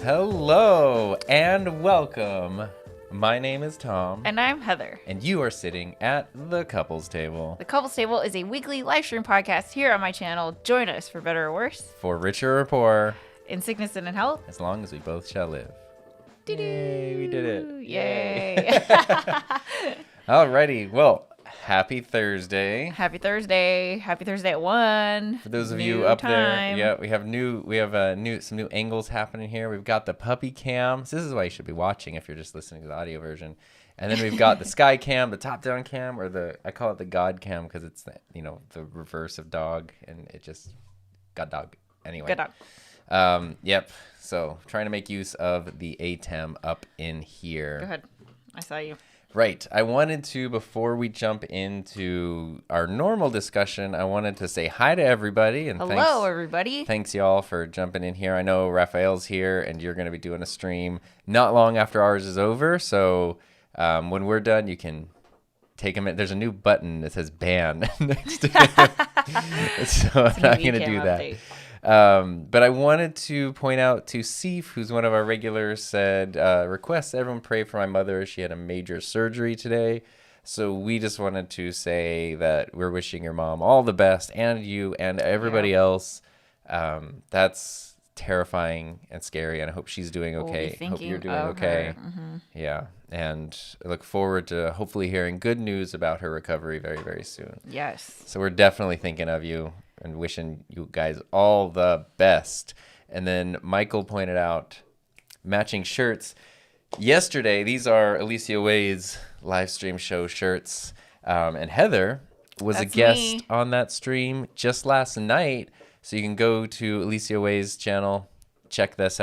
Hello and welcome. My name is Tom. And I'm Heather. And you are sitting at the Couples Table. The Couples Table is a weekly live stream podcast here on my channel. Join us for better or worse. For richer or poor. In sickness and in health. As long as we both shall live. Doo-doo. Yay, we did it. Yay. Alrighty, well, happy Thursday. Happy Thursday. Happy Thursday at 1. For those of New you up time. there, yeah, we have some new angles happening here. We've got the puppy cam. So this is why you should be watching if you're just listening to the audio version. And then we've got the sky cam, the top down cam, or I call it the God cam because it's the reverse of dog, and it just got dog anyway. Good dog. Yep. So trying to make use of the ATEM up in here. Go ahead. I saw you. Right. I wanted to, before we jump into our normal discussion, I wanted to say hi to everybody. And hello, everybody. Thanks, y'all, for jumping in here. I know Raphael's here, and you're going to be doing a stream not long after ours is over. So when we're done, you can take a minute. There's a new button that says ban next to it. So I'm not going to do that. But I wanted to point out to Seif, who's one of our regulars, said, request everyone pray for my mother. She had a major surgery today. So we just wanted to say that we're wishing your mom all the best, and you and everybody else. That's terrifying and scary, and I hope she's doing okay. Hope you're doing okay. Mm-hmm. Yeah. And I look forward to hopefully hearing good news about her recovery very, very soon. Yes. So we're definitely thinking of you and wishing you guys all the best. And then Michael pointed out matching shirts. Yesterday, these are Alicia Way's live stream show shirts. And Heather was a guest on that stream just last night. So you can go to Alicia Way's channel check that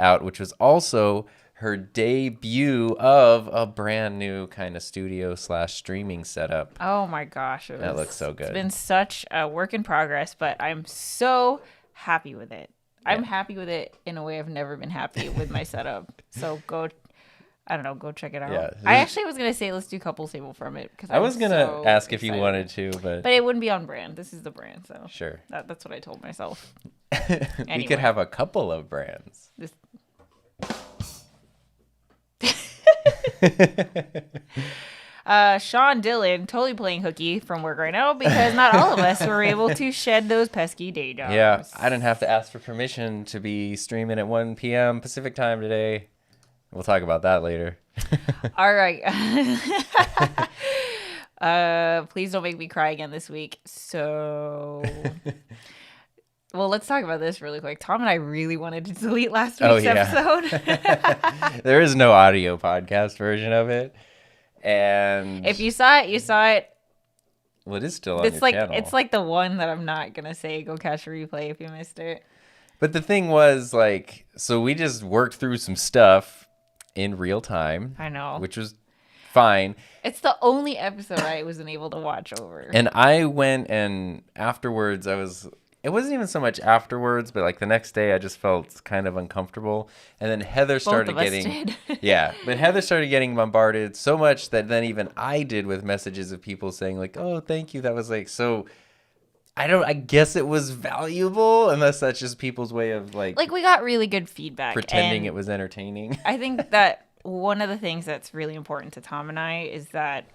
out, which was also her debut of a brand new kind of studio / streaming setup. Oh my gosh. That looks so good. It's been such a work in progress, but I'm so happy with it. I'm happy with it in a way I've never been happy with my setup. So go check it out. Yeah. I actually was going to say let's do couples table from it. Because I was going to ask if you wanted to, but it wouldn't be on brand. This is the brand, so. Sure. That's what I told myself. We could have a couple of brands. Sean Dillon totally playing hooky from work right now because not all of us were able to shed those pesky day jobs. Yeah, I didn't have to ask for permission to be streaming at 1 p.m. Pacific time today. We'll talk about that later. All right. Please don't make me cry again this week. So, well, let's talk about this really quick. Tom and I really wanted to delete last week's episode. There is no audio podcast version of it. And if you saw it, you saw it. Well, it is still on your channel. It's like the one that I'm not going to say go catch a replay if you missed it. But the thing was, like, so we just worked through some stuff in real time. I know. Which was fine. It's the only episode I wasn't able to watch over. And I went and afterwards it wasn't even so much afterwards, but like the next day I just felt kind of uncomfortable. And then Heather started getting but Heather started getting bombarded so much that then even I did with messages of people saying like, "Oh, thank you." That was like, so I guess it was valuable, unless that's just people's way of like we got really good feedback. Pretending it was entertaining. I think that one of the things that's really important to Tom and I is that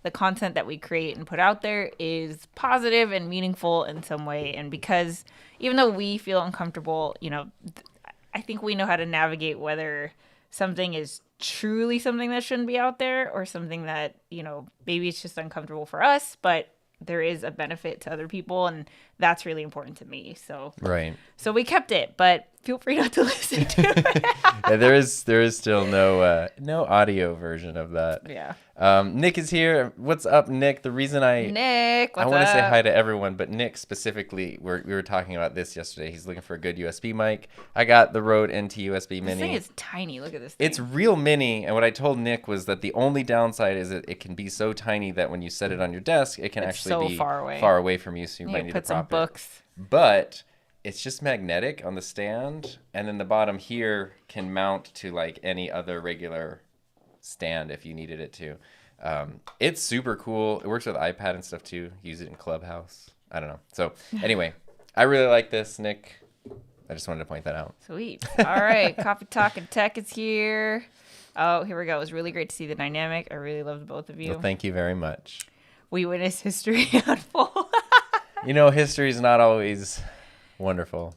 the content that we create and put out there is positive and meaningful in some way. And because even though we feel uncomfortable, I think we know how to navigate whether something is truly something that shouldn't be out there or something that, maybe it's just uncomfortable for us, but there is a benefit to other people. And that's really important to me. So, right. So we kept it, but feel free not to listen to it. Yeah, there is still no audio version of that. Yeah. Nick is here. What's up, Nick? The reason Nick, what's I want to up? say hi to everyone, but Nick specifically, we were talking about this yesterday. He's looking for a good USB mic. I got the Rode NT USB Mini. This thing is tiny. Look at this thing. It's real mini, and what I told Nick was that the only downside is that it can be so tiny that when you set it on your desk, it can actually be far away from you, so you might need to put some prop books. it. But it's just magnetic on the stand, and then the bottom here can mount to like any other regular stand if you needed it to. It's super cool. It works with iPad and stuff too. Use it in Clubhouse. I don't know. So anyway, I really like this, Nick. I just wanted to point that out. Sweet. All right. Coffee Talk and Tech is here. Oh, here we go. It was really great to see the dynamic. I really loved both of you. Well, thank you very much. We witnessed history unfold. History is not always wonderful.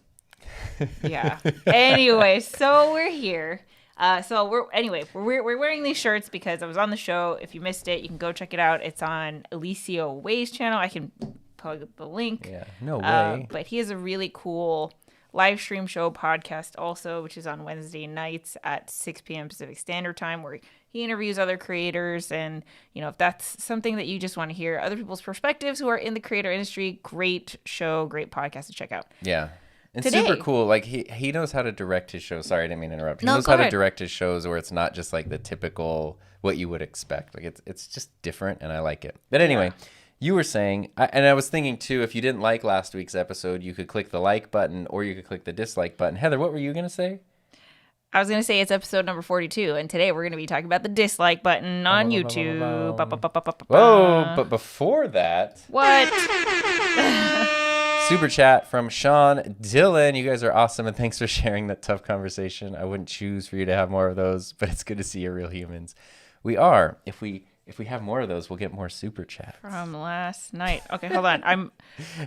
Yeah. Anyway, so we're here. We're wearing these shirts because I was on the show. If you missed it, you can go check it out. It's on Alicio Way's channel. I can plug up the link. Yeah, no way. But he has a really cool live stream show podcast also, which is on Wednesday nights at 6 p.m. Pacific Standard Time, where he interviews other creators. And, if that's something that you just want to hear other people's perspectives who are in the creator industry, great show, great podcast to check out. Yeah. And Today, super cool. Like he knows how to direct his shows. Sorry, I didn't mean to interrupt. He knows how to direct his shows where it's not just like the typical what you would expect. Like it's just different, and I like it. But anyway, you were saying, and I was thinking too, if you didn't like last week's episode, you could click the like button or you could click the dislike button. Heather, what were you gonna say? I was going to say it's episode number 42, and today we're going to be talking about the dislike button on YouTube. Whoa, but before that... What? Super chat from Sean Dillon. You guys are awesome, and thanks for sharing that tough conversation. I wouldn't choose for you to have more of those, but it's good to see you're real humans. We are. If we have more of those, we'll get more super chats. From last night. Okay, hold on.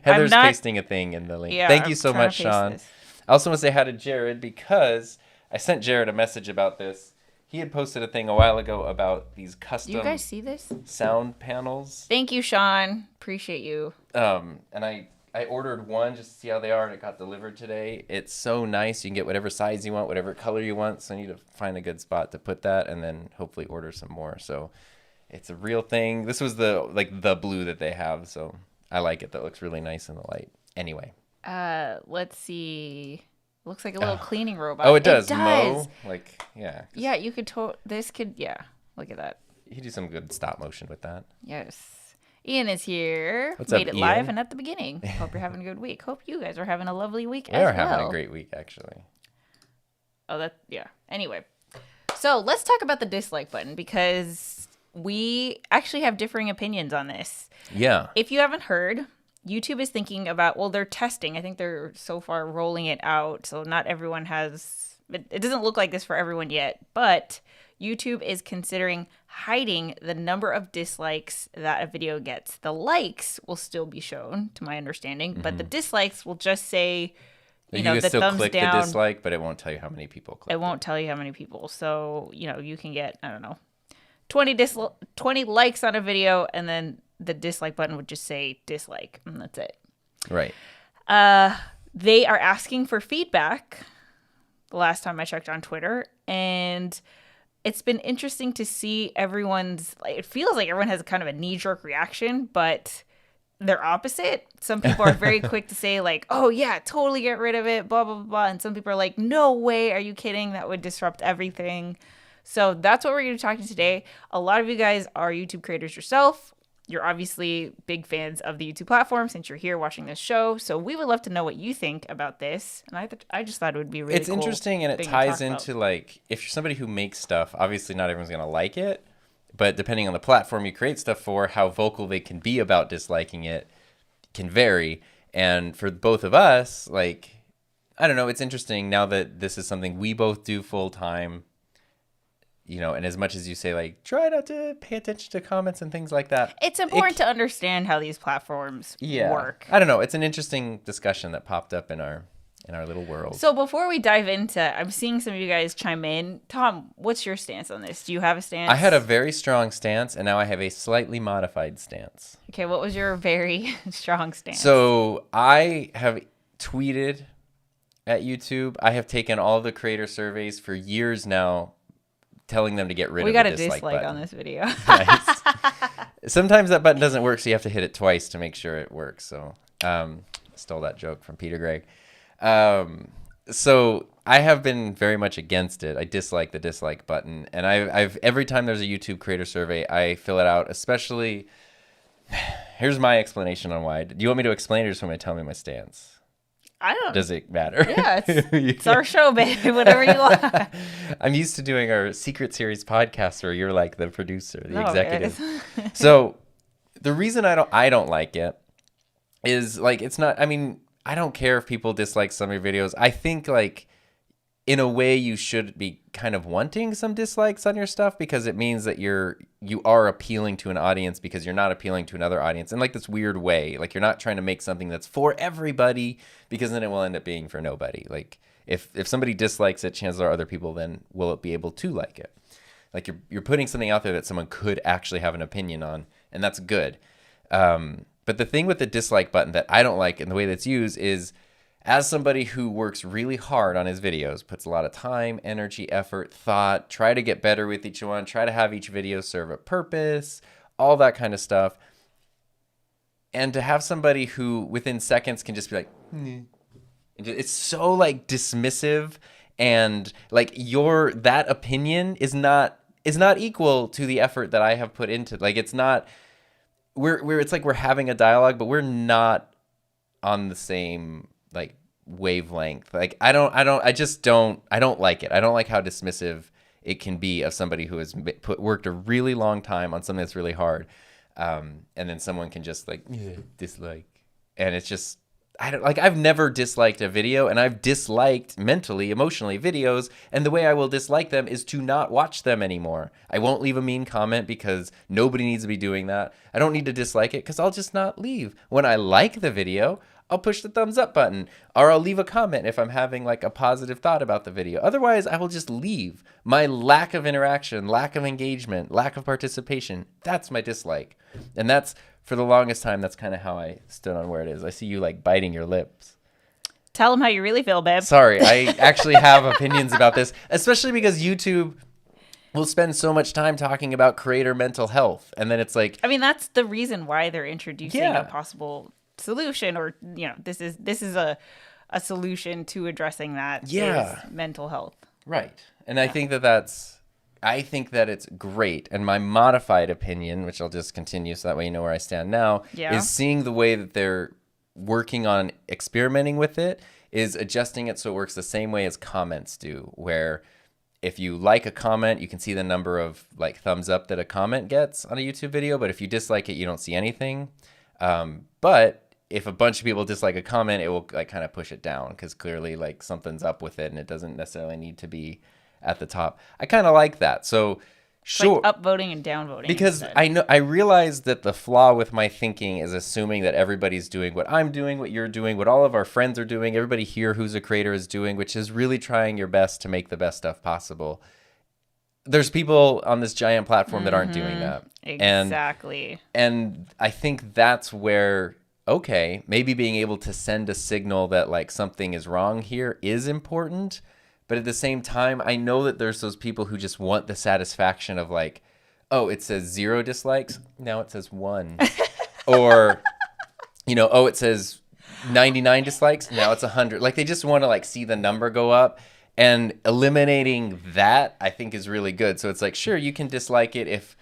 Heather's pasting a thing in the link. Yeah, Thank you so much, Sean. This. I also want to say hi to Jared because I sent Jared a message about this. He had posted a thing a while ago about these custom you guys see this? Sound panels. Thank you, Sean. Appreciate you. And I ordered one just to see how they are, and it got delivered today. It's so nice. You can get whatever size you want, whatever color you want. So I need to find a good spot to put that, and then hopefully order some more. So it's a real thing. This was the blue that they have, so I like it. That looks really nice in the light. Anyway. Let's see. Looks like a little cleaning robot. Oh, it does. It Mow. Like, yeah. Yeah, you could this could, yeah. Look at that. You could do some good stop motion with that. Yes. Ian is here. What's Made up, it live Ian? and at the beginning. Hope you're having a good week. Hope you guys are having a lovely week We as are well. having a great week, actually. Oh, yeah. Anyway, so let's talk about the dislike button because we actually have differing opinions on this. Yeah. If you haven't heard, YouTube is thinking about, well, they're testing. I think they're so far rolling it out. So not everyone has, it doesn't look like this for everyone yet, but YouTube is considering hiding the number of dislikes that a video gets. The likes will still be shown, to my understanding, but the dislikes will just say, You know, can the still thumbs click down. the dislike, but it won't tell you how many people click. It won't tell you how many people. So, you know, you can get, I don't know, 20 likes on a video, and then the dislike button would just say dislike, and that's it. Right. They are asking for feedback the last time I checked on Twitter, and it's been interesting to see everyone's, like, it feels like everyone has kind of a knee-jerk reaction, but they're opposite. Some people are very quick to say, like, oh yeah, totally get rid of it, blah, blah, blah, blah. And some people are like, no way, are you kidding? That would disrupt everything. So that's what we're going to be talking today. A lot of you guys are YouTube creators yourself. You're obviously big fans of the YouTube platform since you're here watching this show. So we would love to know what you think about this. And I just thought it would be really It's cool interesting, and it thing to ties talk about. into, like, if you're somebody who makes stuff, obviously not everyone's going to like it, but depending on the platform you create stuff for, how vocal they can be about disliking it can vary. And for both of us, like, I don't know, it's interesting now that this is something we both do full time, you know, and as much as you say, like, try not to pay attention to comments and things like that. It's important to understand how these platforms work. I don't know. It's an interesting discussion that popped up in our little world. So before we dive into, I'm seeing some of you guys chime in. Tom, what's your stance on this? Do you have a stance? I had a very strong stance, and now I have a slightly modified stance. Okay, what was your very strong stance? So I have tweeted at YouTube. I have taken all the creator surveys for years now, telling them to get rid we of got the a dislike dislike button. on this video. Nice. Sometimes that button doesn't work, so you have to hit it twice to make sure it works. So stole that joke from Peter Gregg. So I have been very much against it. I dislike the dislike button, and I've every time there's a YouTube creator survey, I fill it out. Especially, here's my explanation on why. Do you want me to explain it, or just want me to tell me my stance? I don't. Does it matter? Yeah, it's our show, babe. Whatever you want. I'm used to doing our Secret Series podcast where you're like the producer, the No, executive. So the reason I don't like it is, like, it's not, I mean, I don't care if people dislike some of your videos. I think, like, in a way you should be kind of wanting some dislikes on your stuff, because it means that you are appealing to an audience, because you're not appealing to another audience in, like, this weird way. Like, you're not trying to make something that's for everybody, because then it will end up being for nobody. Like, if somebody dislikes it, chances are other people then will be able to like it. Like, you're putting something out there that someone could actually have an opinion on, and that's good. But the thing with the dislike button that I don't like, and the way that's used, is as somebody who works really hard on his videos, puts a lot of time, energy, effort, thought, try to get better with each one, try to have each video serve a purpose, all that kind of stuff. And to have somebody who within seconds can just be like, it's so, like, dismissive, and, like, that opinion is not equal to the effort that I have put into, like, it's not, it's like we're having a dialogue, but we're not on the same, like, wavelength. Like, I don't like it. I don't like how dismissive it can be of somebody who has worked a really long time on something that's really hard. And then someone can just, like, dislike. And it's just, I've never disliked a video, and I've disliked mentally, emotionally videos, and the way I will dislike them is to not watch them anymore. I won't leave a mean comment, because nobody needs to be doing that. I don't need to dislike it, because I'll just not leave. When I like the video, I'll push the thumbs up button, or I'll leave a comment if I'm having, like, a positive thought about the video. Otherwise, I will just leave. My lack of interaction, lack of engagement, lack of participation, that's my dislike. And that's, for the longest time, that's kind of how I stood on where it is. I see you, like, biting your lips. Tell them how you really feel, babe. Sorry, I actually have opinions about this, especially because YouTube will spend so much time talking about creator mental health. And then it's like, I mean, that's the reason why they're introducing Yeah. a possible solution, or, you know, this is a a solution to addressing that Yeah. is mental health. Right. And I think I think that it's great. And my modified opinion, which I'll just continue so that way you know where I stand now, is seeing the way that they're working on experimenting with it, is adjusting it so it works the same way as comments do, where if you like a comment, you can see the number of like thumbs up that a comment gets on a YouTube video. But if you dislike it, you don't see anything. But if a bunch of people dislike a comment, it will like kind of push it down because clearly like something's up with it and it doesn't necessarily need to be at the top. I kind of like that. So sure, like upvoting and downvoting. Because I realize that the flaw with my thinking is assuming that everybody's doing what I'm doing, what you're doing, what all of our friends are doing, everybody here who's a creator is doing, which is really trying your best to make the best stuff possible. There's people on this giant platform that aren't doing that. Exactly. And I think that's where, okay, maybe being able to send a signal that like something is wrong here is important. But at the same time, I know that there's those people who just want the satisfaction of like, oh, it says 0 dislikes. Now it says 1. Or, you know, oh, it says 99 dislikes. Now it's 100. Like they just want to like see the number go up. And eliminating that, I think, is really good. So it's like, sure, you can dislike it if,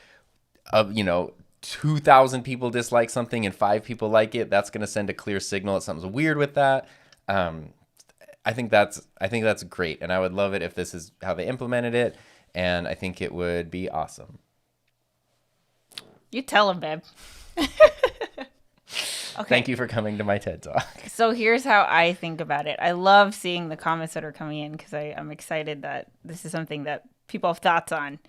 2,000 people dislike something and 5 people like it. That's going to send a clear signal that something's weird with that. I think that's great, and I would love it if this is how they implemented it, and I think it would be awesome. You tell them, babe. Okay. Thank you for coming to my TED Talk. So here's how I think about it. I love seeing the comments that are coming in because I'm excited that this is something that people have thoughts on.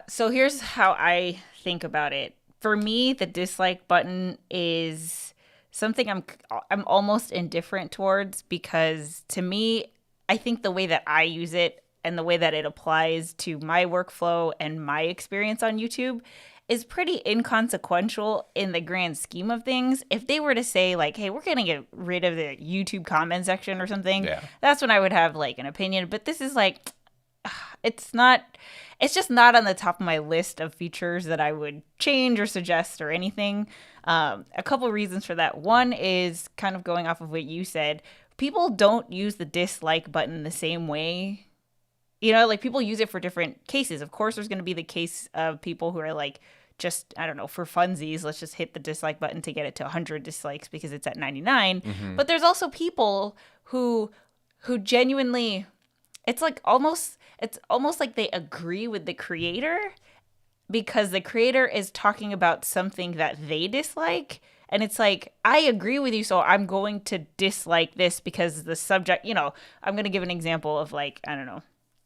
So here's how I think about it. For me, the dislike button is something I'm almost indifferent towards because to me, I think the way that I use it and the way that it applies to my workflow and my experience on YouTube is pretty inconsequential in the grand scheme of things. If they were to say like, hey, we're going to get rid of the YouTube comment section or something, that's when I would have like an opinion. But this is like, it's just not on the top of my list of features that I would change or suggest or anything. A couple reasons for that. One is kind of going off of what you said. People don't use the dislike button the same way. You know, like people use it for different cases. Of course, there's going to be the case of people who are like, just, I don't know, for funsies, let's just hit the dislike button to get it to 100 dislikes because it's at 99. Mm-hmm. But there's also people who genuinely, it's almost like they agree with the creator because the creator is talking about something that they dislike. And it's like, I agree with you, so I'm going to dislike this because the subject, I'm going to give an example of like, I don't know.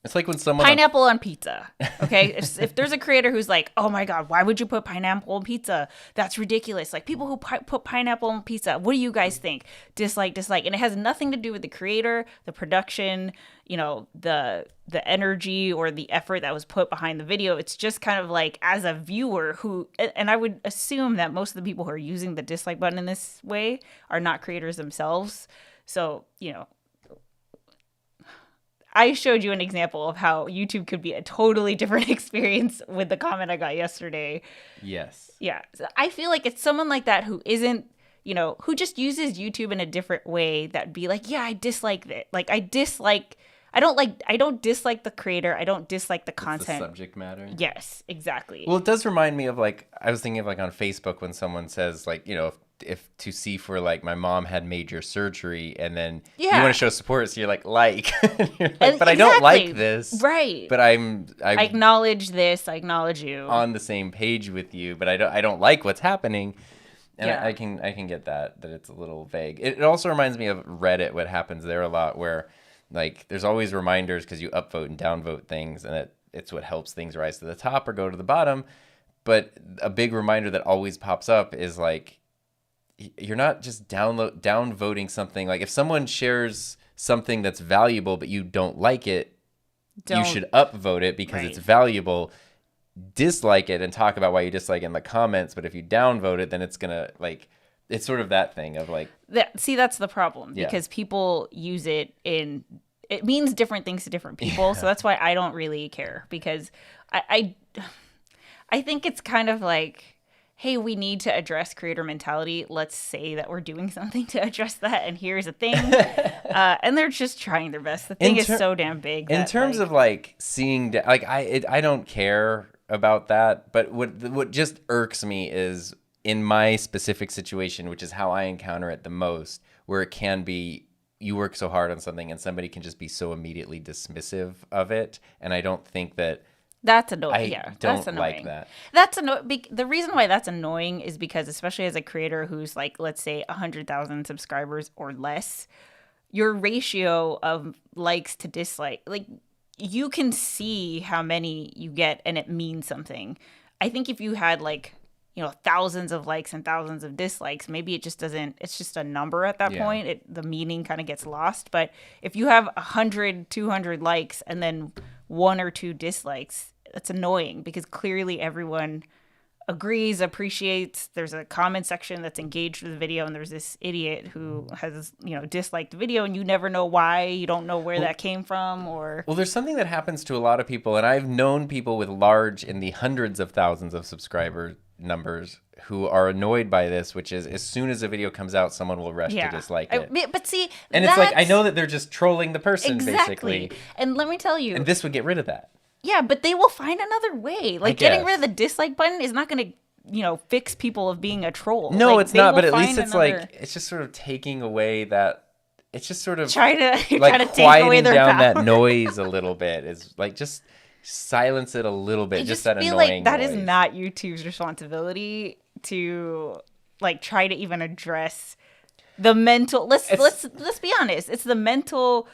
It's like when someone... Pineapple on pizza, okay? if there's a creator who's like, oh my God, why would you put pineapple on pizza? That's ridiculous. Like people who put pineapple on pizza, what do you guys think? Dislike. And it has nothing to do with the creator, the production, the energy or the effort that was put behind the video. It's just kind of like as a viewer and I would assume that most of the people who are using the dislike button in this way are not creators themselves. So, I showed you an example of how YouTube could be a totally different experience with the comment I got yesterday. Yes. Yeah. So I feel like it's someone like that who isn't, who just uses YouTube in a different way that'd be like, yeah, I dislike it. Like I don't dislike the creator. I don't dislike the content. The subject matter. Yes, exactly. Well, it does remind me of like, I was thinking of like on Facebook when someone says like, if to see for like my mom had major surgery and then you want to show support, so you're like, you're like, but I don't like this. Right. But I acknowledge this. I acknowledge you. On the same page with you, but I don't like what's happening. And I can get that it's a little vague. It also reminds me of Reddit, what happens there a lot where like there's always reminders because you upvote and downvote things and it's what helps things rise to the top or go to the bottom. But a big reminder that always pops up is like, you're not just downvoting something. Like if someone shares something that's valuable but you don't like it, you should upvote it because it's valuable. Dislike it and talk about why you dislike it in the comments. But if you downvote it, then it's gonna like, it's sort of that thing of like. That's the problem because people use it it means different things to different people. Yeah. So that's why I don't really care because I think it's kind of like, hey, we need to address creator mentality. Let's say that we're doing something to address that, and here's a thing. And they're just trying their best. The thing is so damn big. In terms of like seeing, like I don't care about that, but what just irks me is in my specific situation, which is how I encounter it the most, where it can be you work so hard on something and somebody can just be so immediately dismissive of it, and I don't think that. That's annoying. I don't like that. That's annoying. The reason why that's annoying is because, especially as a creator who's like, let's say 100,000 subscribers or less, your ratio of likes to dislike, like you can see how many you get and it means something. I think if you had like, thousands of likes and thousands of dislikes, maybe it just doesn't, it's just a number at that point. The meaning kind of gets lost. But if you have 100, 200 likes and then 1 or 2 dislikes, that's annoying because clearly everyone agrees, appreciates. There's a comment section that's engaged with the video, and there's this idiot who has, disliked the video, and you never know why. You don't know where that came from, or there's something that happens to a lot of people, and I've known people with large in the hundreds of thousands of subscriber numbers who are annoyed by this, which is as soon as a video comes out, someone will rush to dislike it. But see, and it's like I know that they're just trolling the person basically. And let me tell you, and this would get rid of that. Yeah, but they will find another way. Like getting rid of the dislike button is not going to, fix people of being a troll. No, like, it's not. But at least it's like it's just sort of taking away that. It's just sort of try to quieting away their down power. that noise a little bit. Is like just silence it a little bit. Just that feel annoying like that noise. Is not YouTube's responsibility to like try to even address the mental. Let's be honest. It's the mental.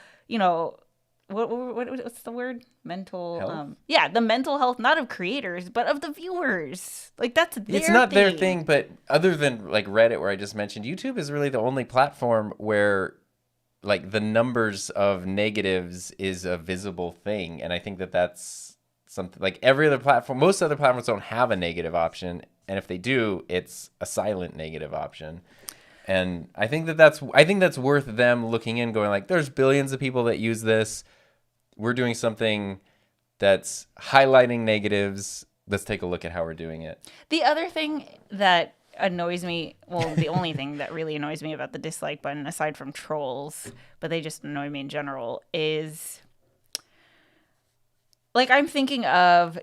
What's the word? Mental health? The mental health, not of creators, but of the viewers. Like that's their It's not thing. their thing, but other than like Reddit, where I just mentioned, YouTube is really the only platform where like the numbers of negatives is a visible thing. And I think that that's something like every other platform, most other platforms don't have a negative option. And if they do, it's a silent negative option. And I think that's worth them looking in, going like, there's billions of people that use this. We're doing something that's highlighting negatives. Let's take a look at how we're doing it. The other thing that annoys me, the only thing that really annoys me about the dislike button, aside from trolls, but they just annoy me in general, is like I'm thinking of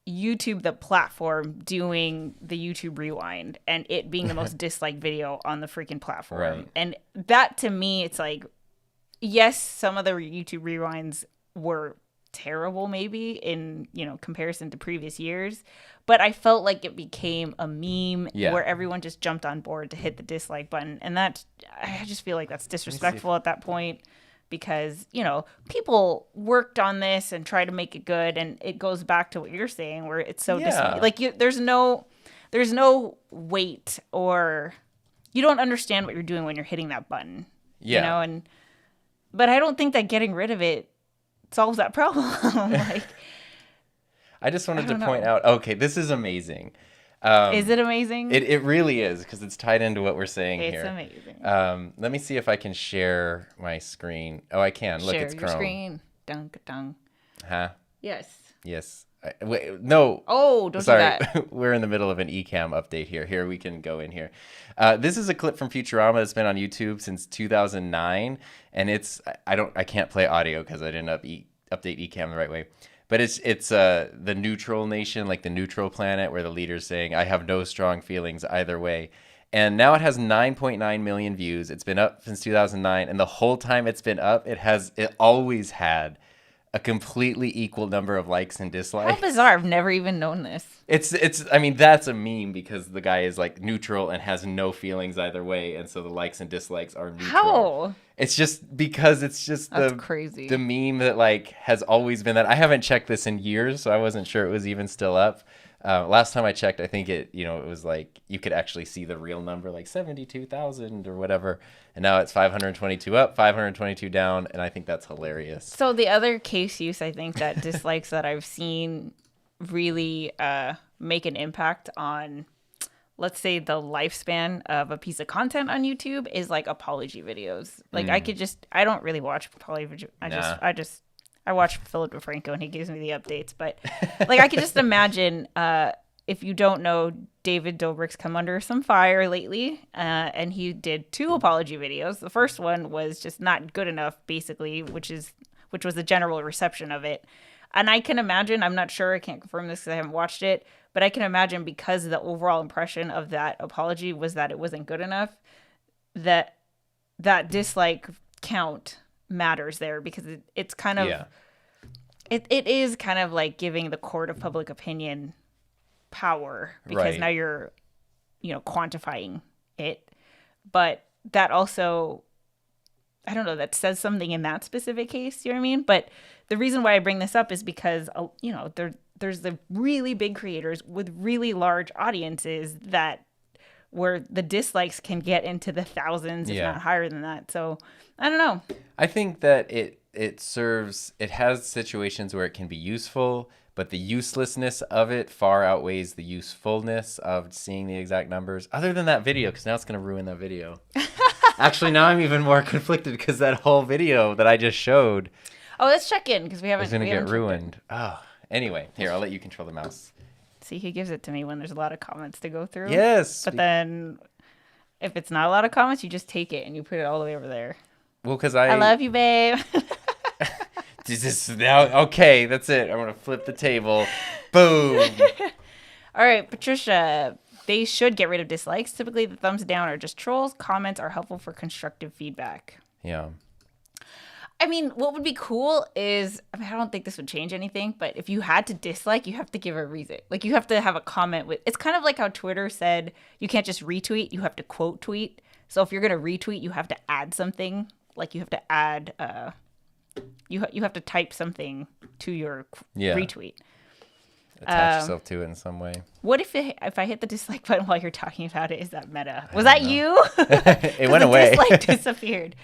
YouTube, the platform, doing the YouTube Rewind and it being the most disliked video on the freaking platform. Right. And that to me, it's like, yes, some of the YouTube Rewinds were terrible maybe in, comparison to previous years, but I felt like it became a meme where everyone just jumped on board to hit the dislike button. And that, I just feel like that's disrespectful at that point. Because, people worked on this and tried to make it good. And it goes back to what you're saying, where it's so there's no weight, or you don't understand what you're doing when you're hitting that button. But I don't think that getting rid of it solves that problem. I just wanted to point out, okay, this is amazing. Is it amazing? It really is, because it's tied into what we're saying here. It's amazing. Let me see if I can share my screen. Oh, I can. Look, it's Chrome. Share your screen. Dunk. Huh? Yes. Wait, no. Oh, don't do that. We're in the middle of an eCam update here. Here, we can go in here. This is a clip from Futurama that's been on YouTube since 2009, and I can't play audio because I didn't update eCam the right way. But it's the neutral nation, like the neutral planet, where the leader's saying, I have no strong feelings either way. And now it has 9.9 million views. It's been up since 2009. And the whole time it's been up, it always had a completely equal number of likes and dislikes. How bizarre. I've never even known this. I mean, that's a meme because the guy is like neutral and has no feelings either way. And so the likes and dislikes are neutral. How? It's just because it's just that's crazy. The meme that like has always been that. I haven't checked this in years, so I wasn't sure it was even still up. Last time I checked, I think it was like you could actually see the real number, like 72,000 or whatever. And now it's 522 up, 522 down, and I think that's hilarious. So the other case use, I think, that dislikes that I've seen really make an impact on, let's say, the lifespan of a piece of content on YouTube is like apology videos. Like I don't really watch apology. I watch Philip DeFranco and he gives me the updates, but like I could just imagine if you don't know, David Dobrik's come under some fire lately, and he did 2 apology videos. The first one was just not good enough, basically, which was the general reception of it. And I can imagine, I'm not sure, I can't confirm this because I haven't watched it, but I can imagine because the overall impression of that apology was that it wasn't good enough, that dislike count matters there, because it's kind of, it is kind of like giving the court of public opinion power, because now you're, quantifying it. But that also, I don't know, that says something in that specific case, you know what I mean? But the reason why I bring this up is because, there's the really big creators with really large audiences that where the dislikes can get into the thousands, if not higher than that. So I don't know. I think that it has situations where it can be useful, but the uselessness of it far outweighs the usefulness of seeing the exact numbers. Other than that video, because now it's going to ruin that video. Actually, now I'm even more conflicted because that whole video that I just showed. Oh, let's check in because we haven't. It's going to get ruined. Oh, anyway, here, I'll let you control the mouse. See, he gives it to me when there's a lot of comments to go through. Yes. But then if it's not a lot of comments, you just take it and you put it all the way over there. Well, because I love you, babe. Now, okay, that's it. I'm going to flip the table. Boom. All right, Patricia. They should get rid of dislikes. Typically, the thumbs down are just trolls. Comments are helpful for constructive feedback. Yeah. I mean, what would be cool is, I don't think this would change anything, but if you had to dislike, you have to give a reason. Like, you have to have a comment with, it's kind of like how Twitter said you can't just retweet, you have to quote tweet. So if you're going to retweet, you have to add something. Like, you have to add, you have to type something to your retweet. Attach yourself to it in some way. What if I hit the dislike button while you're talking about it? Is that meta? Was that you? It went away. The dislike disappeared.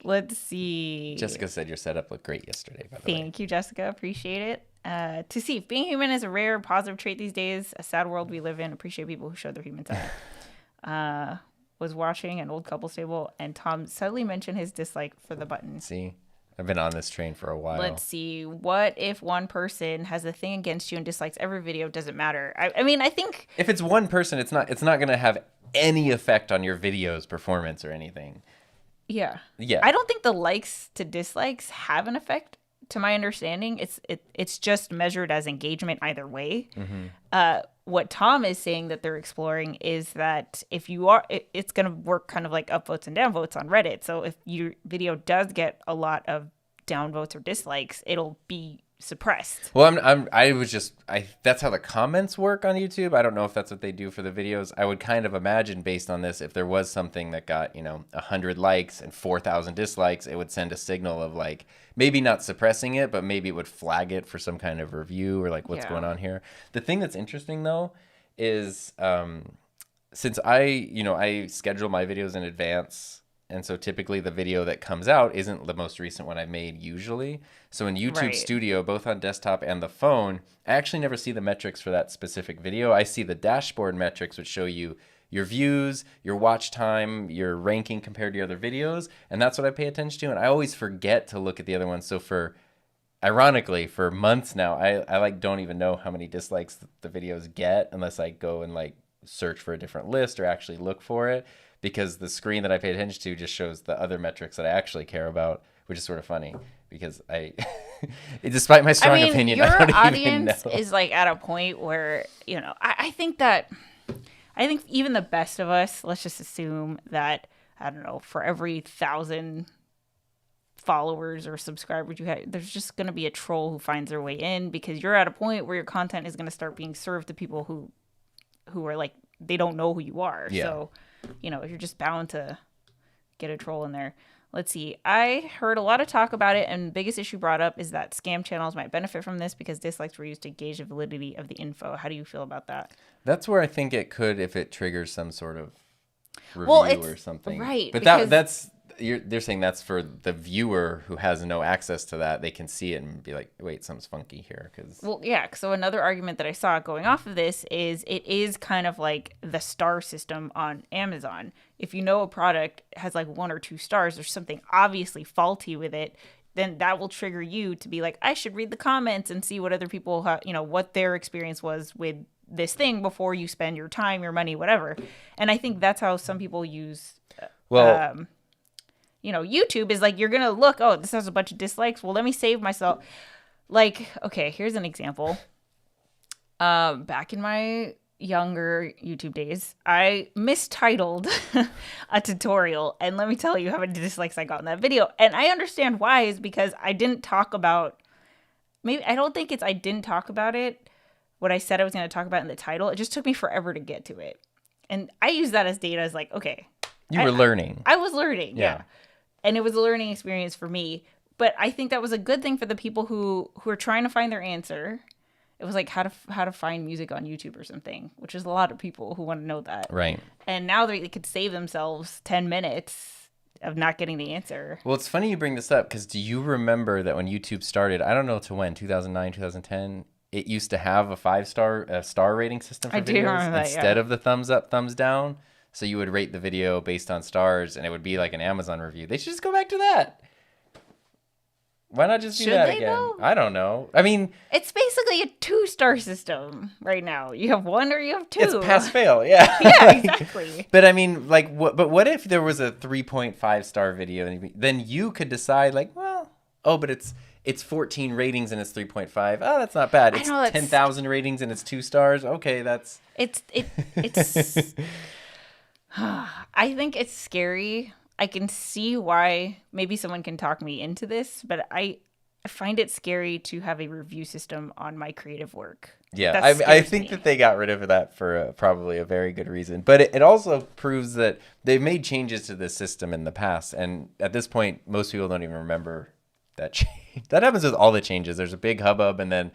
Let's see. Jessica said your setup looked great yesterday, by the way. Thank you, Jessica. Appreciate it. To see, being human is a rare positive trait these days. A sad world we live in. Appreciate people who show their human side. Was watching an old couple's table, and Tom suddenly mentioned his dislike for the button. See? I've been on this train for a while. Let's see. What if one person has a thing against you and dislikes every video? Doesn't matter. I mean, I think if it's one person, it's not going to have any effect on your video's performance or anything. Yeah. Yeah. I don't think the likes to dislikes have an effect, to my understanding. It's just measured as engagement either way. Mm-hmm. What Tom is saying that they're exploring is that if you are, it's going to work kind of like upvotes and downvotes on Reddit. So if your video does get a lot of downvotes or dislikes, it'll be suppressed. Well, that's how the comments work on YouTube. I don't know if that's what they do for the videos. I would kind of imagine, based on this, if there was something that got 100 likes and 4,000 dislikes, it would send a signal of like maybe not suppressing it, but maybe it would flag it for some kind of review or like what's going on here. The thing that's interesting though is since I schedule my videos in advance. And so typically the video that comes out isn't the most recent one I made usually. So in YouTube Studio, both on desktop and the phone, I actually never see the metrics for that specific video. I see the dashboard metrics, which show you your views, your watch time, your ranking compared to your other videos. And that's what I pay attention to. And I always forget to look at the other ones. So ironically, for months now, I don't even know how many dislikes the videos get unless I go and like search for a different list or actually look for it. Because the screen that I pay attention to just shows the other metrics that I actually care about, which is sort of funny because despite my strong opinion, your I don't audience even know. Is like at a point where, I think even the best of us, let's just assume that, I don't know, for every 1,000 followers or subscribers you have, there's just going to be a troll who finds their way in, because you're at a point where your content is going to start being served to people who are like, they don't know who you are. Yeah. So, you're just bound to get a troll in there. Let's see. I heard a lot of talk about it, and the biggest issue brought up is that scam channels might benefit from this because dislikes were used to gauge the validity of the info. How do you feel about that? That's where I think it could, if it triggers some sort of review or something. Right. But they're saying that's for the viewer who has no access to that. They can see it and be like, wait, something's funky here. So another argument that I saw going off of this is it is kind of like the star system on Amazon. If you know a product has like 1 or 2 stars, there's something obviously faulty with it, then that will trigger you to be like, I should read the comments and see what other people what their experience was with this thing before you spend your time, your money, whatever. And I think that's how some people use YouTube is like, you're going to look, oh, this has a bunch of dislikes. Well, let me save myself. Like, okay, here's an example. Back in my younger YouTube days, I mistitled a tutorial. And let me tell you how many dislikes I got in that video. And I understand why is because I didn't talk about, I didn't talk about it, what I said I was going to talk about in the title. It just took me forever to get to it. And I use that as data as like, okay. You were learning. I was learning, yeah. And it was a learning experience for me. But I think that was a good thing for the people who are trying to find their answer. It was like how to find music on YouTube or something, which is a lot of people who want to know that. Right. And now they could save themselves 10 minutes of not getting the answer. Well, it's funny you bring this up because do you remember that when YouTube started, I don't know to when, 2009, 2010, it used to have a star rating system for videos do remember that, instead of the thumbs up, thumbs down. So you would rate the video based on stars, and it would be like an Amazon review. They should just go back to that. Why not just do that again? Though? I don't know. I mean, it's basically a 2-star system right now. You have 1 or you have 2. It's pass fail, yeah. Yeah, exactly. But I mean, like, what if there was a 3.5 star video, then you could decide, like, well, but it's 14 ratings and it's 3.5. Oh, that's not bad. It's 10,000 ratings and it's 2 stars. Okay, that's it's. I think it's scary. I can see why maybe someone can talk me into this, but I find it scary to have a review system on my creative work. Yeah, I think that they got rid of that for probably a very good reason. But it also proves that they've made changes to this system in the past. And at this point, most people don't even remember that change. That happens with all the changes. There's a big hubbub, and then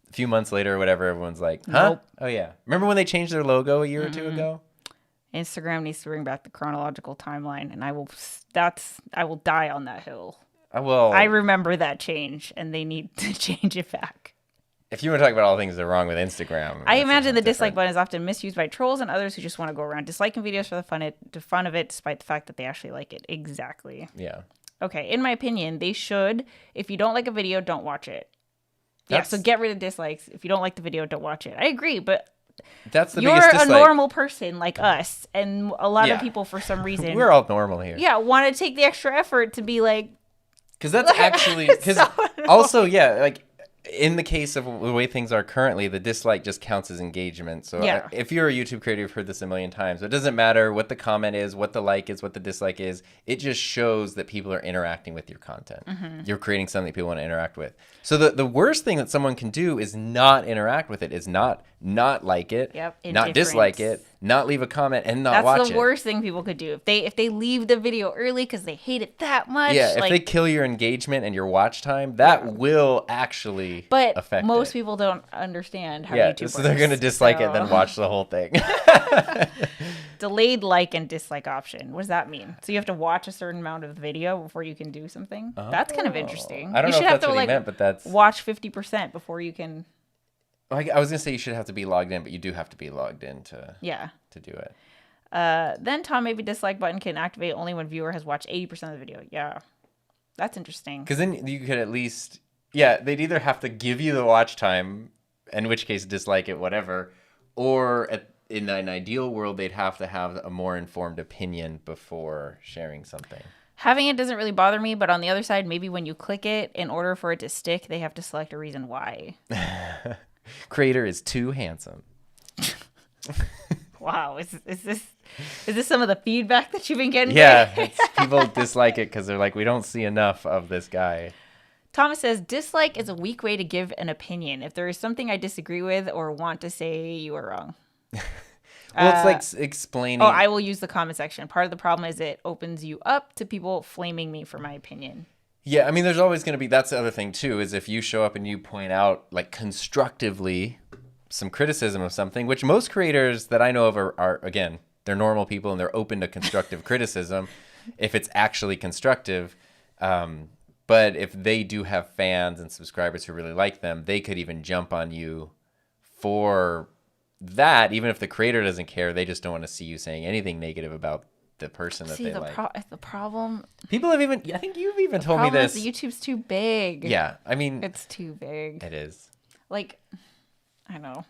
a few months later or whatever, everyone's like, huh? Nope. Oh, yeah. Remember when they changed their logo a year or two ago? Instagram needs to bring back the chronological timeline, and I will die on that hill. I remember that change, and they need to change it back. If you want to talk about all things that are wrong with Instagram, I imagine the dislike button is often misused by trolls and others who just want to go around disliking videos for the fun of it, despite the fact that they actually like it. Exactly. Yeah. Okay. In my opinion, they should. If you don't like a video, don't watch it. Yeah. So get rid of dislikes. If you don't like the video, don't watch it. I agree, but. That's the You're biggest dislike. A normal person like us, and a lot of people, for some reason, we're all normal here. Yeah, want to take the extra effort to be like, because that's actually also like in the case of the way things are currently, the dislike just counts as engagement. So if you're a YouTube creator, you've heard this a million times. It doesn't matter what the comment is, what the like is, what the dislike is. It just shows that people are interacting with your content. Mm-hmm. You're creating something that people want to interact with. So the worst thing that someone can do is not interact with it, is not like it, not dislike it, not leave a comment, and not watch it. That's the worst thing people could do. If they leave the video early because they hate it that much. Yeah, if they kill your engagement and your watch time, that will actually affect most it. People don't understand how YouTube works. So they're going to dislike it and then watch the whole thing. Delayed like and dislike option. What does that mean? So you have to watch a certain amount of the video before you can do something? That's kind of interesting. I don't know if that's what he meant, but that's... watch 50% before you can... I was going to say you should have to be logged in, but you do have to be logged in to do it. Then Tom, maybe dislike button can activate only when viewer has watched 80% of the video. Yeah, that's interesting. Because then you could at least, they'd either have to give you the watch time, in which case dislike it, whatever, or in an ideal world, they'd have to have a more informed opinion before sharing something. Having it doesn't really bother me, but on the other side, maybe when you click it, in order for it to stick, they have to select a reason why. Creator is too handsome. Wow, is this some of the feedback that you've been getting? Yeah, people dislike it because they're like, we don't see enough of this guy. Thomas says, dislike is a weak way to give an opinion. If there is something I disagree with or want to say, you are wrong. Well, it's like explaining. I will use the comment section. Part of the problem is it opens you up to people flaming me for my opinion. Yeah, I mean, there's always going to be, that's the other thing too, is if you show up and you point out, like, constructively some criticism of something, which most creators that I know of are again, they're normal people and they're open to constructive criticism if it's actually constructive. But if they do have fans and subscribers who really like them, they could even jump on you for that, even if the creator doesn't care. They just don't want to see you saying anything negative about the person that they like. The problem... People have even... I think you've even told me this. YouTube's too big. Yeah, I mean... It's too big. It is. Like, I know.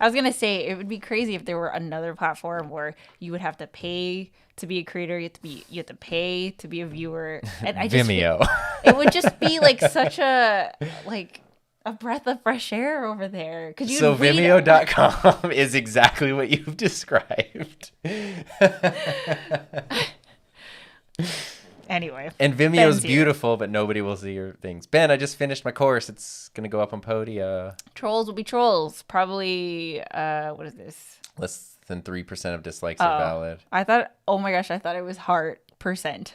I was going to say, it would be crazy if there were another platform where you would have to pay to be a creator. You have to pay to be a viewer. And I just Vimeo. it would just be like such a breath of fresh air over there. So Vimeo.com is exactly what you've described. Anyway. And Vimeo's beautiful, but nobody will see your things. Ben, I just finished my course. It's going to go up on Podia. Trolls will be trolls. Probably, what is this? Less than 3% of dislikes are valid. Oh my gosh, I thought it was heart percent.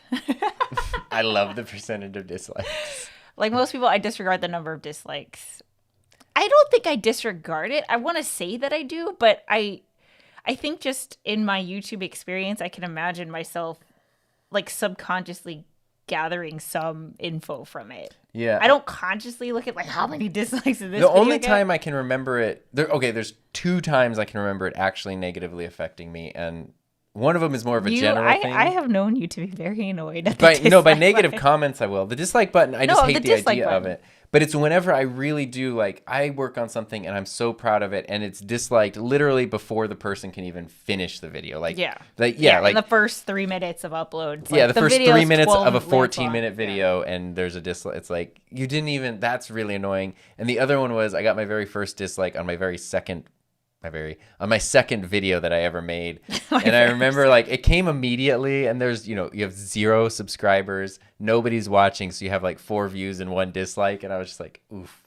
I love the percentage of dislikes. Like most people, I disregard the number of dislikes. I don't think I disregard it. I want to say that I do, but I think just in my YouTube experience, I can imagine myself like subconsciously gathering some info from it. Yeah. I don't consciously look at like how many dislikes in this The video only time I can remember it, there's 2 times I can remember it actually negatively affecting me, and one of them is more of a general thing. I have known you to be very annoyed at by negative comments I will. The dislike button, I just hate the idea of it. But it's whenever I really do, like, I work on something and I'm so proud of it, and it's disliked literally before the person can even finish the video. Like, like like the first 3 minutes of uploads. Like, the first 3 minutes of a 14-minute video, and there's a dislike. It's like, you didn't even, that's really annoying. And the other one was, I got my very first dislike on my second video that I ever made. And I remember like it came immediately, and there's, you have 0 subscribers, nobody's watching, so you have like 4 views and 1 dislike, and I was just like, oof.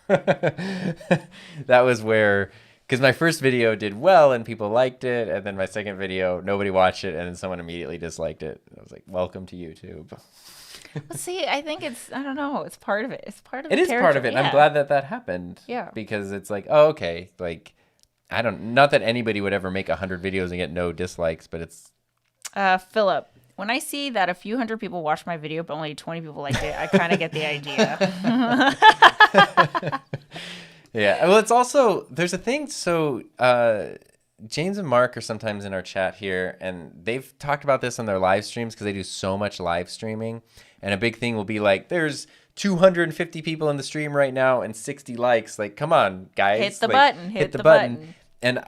That was where, because my first video did well and people liked it, and then my second video, nobody watched it, and then someone immediately disliked it. I was like, welcome to YouTube. See, I think I don't know, it's part of it. It's part of it. It is part of it, and I'm glad that happened. Yeah. Because it's like, oh, okay, like, not that anybody would ever make 100 videos and get no dislikes, but it's... Philip, when I see that a few hundred people watched my video, but only 20 people liked it, I kind of get the idea. Yeah. Well, it's also, there's a thing. So James and Mark are sometimes in our chat here, and they've talked about this on their live streams because they do so much live streaming. And a big thing will be like, there's 250 people in the stream right now and 60 likes. Like, come on, guys. Hit the button. Hit the button. And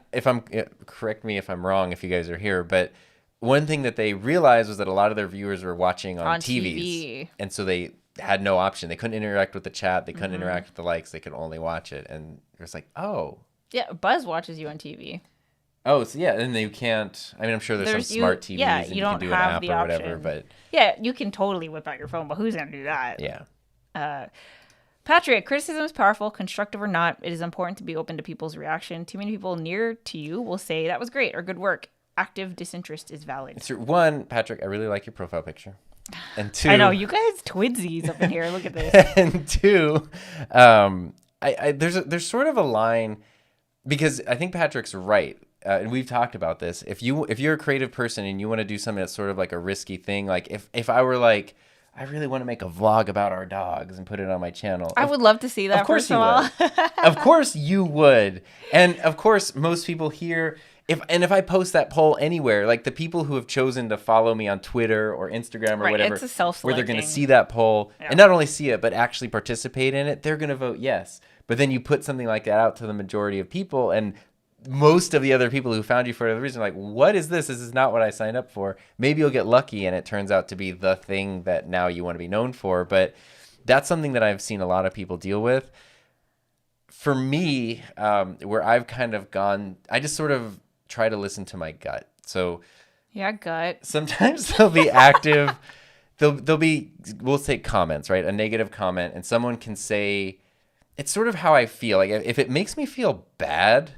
correct me if I'm wrong if you guys are here, but one thing that they realized was that a lot of their viewers were watching on TVs. TV. And so they had no option. They couldn't interact with the chat. They couldn't interact with the likes. They could only watch it. And it was like, oh. Yeah, Buzz watches you on TV. Oh, so yeah, and you can't. I mean, I'm sure there's some smart TVs and you can do an app or whatever, but yeah, you can totally whip out your phone, but who's gonna do that? Yeah. Patrick, criticism is powerful, constructive or not. It is important to be open to people's reaction. Too many people near to you will say that was great or good work. Active disinterest is valid. So 1, Patrick, I really like your profile picture. And 2, I know you guys twinsies up in here. Look at this. And 2, there's sort of a line, because I think Patrick's right. And we've talked about this. If you're a creative person and you want to do something that's sort of like a risky thing, like if I were like, I really want to make a vlog about our dogs and put it on my channel. I would love to see that. Of course you would. Of course you would. And of course most people here, if I post that poll anywhere, like the people who have chosen to follow me on Twitter or Instagram or whatever, it's a where they're going to see that poll and not only see it, but actually participate in it, they're going to vote yes. But then you put something like that out to the majority of people, and most of the other people who found you for the reason, like, what is this? This is not what I signed up for. Maybe you'll get lucky and it turns out to be the thing that now you want to be known for. But that's something that I've seen a lot of people deal with. For me, where I've kind of gone, I just sort of try to listen to my gut. So yeah, gut. Sometimes they'll be active. They'll be, we'll say comments, right? A negative comment, and someone can say, it's sort of how I feel. Like if it makes me feel bad,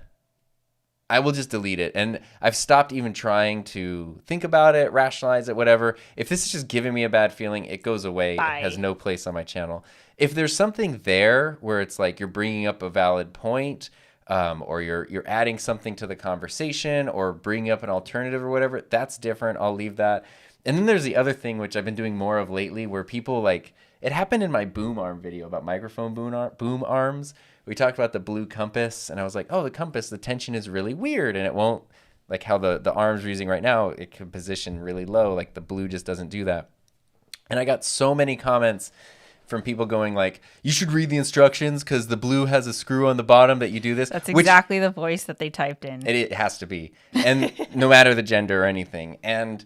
I will just delete it. And I've stopped even trying to think about it, rationalize it, whatever. If this is just giving me a bad feeling, it goes away. Bye. It has no place on my channel. If there's something there where it's like you're bringing up a valid point, or you're adding something to the conversation or bringing up an alternative or whatever, that's different. I'll leave that. And then there's the other thing, which I've been doing more of lately, where people like, it happened in my boom arm video about microphone boom arms. We talked about the blue compass, and I was like, oh, the compass, the tension is really weird, and it won't, like how the arms we're using right now, it can position really low, like the blue just doesn't do that. And I got so many comments from people going like, you should read the instructions because the blue has a screw on the bottom that you do this. That's exactly the voice that they typed in. It has to be. And no matter the gender or anything. And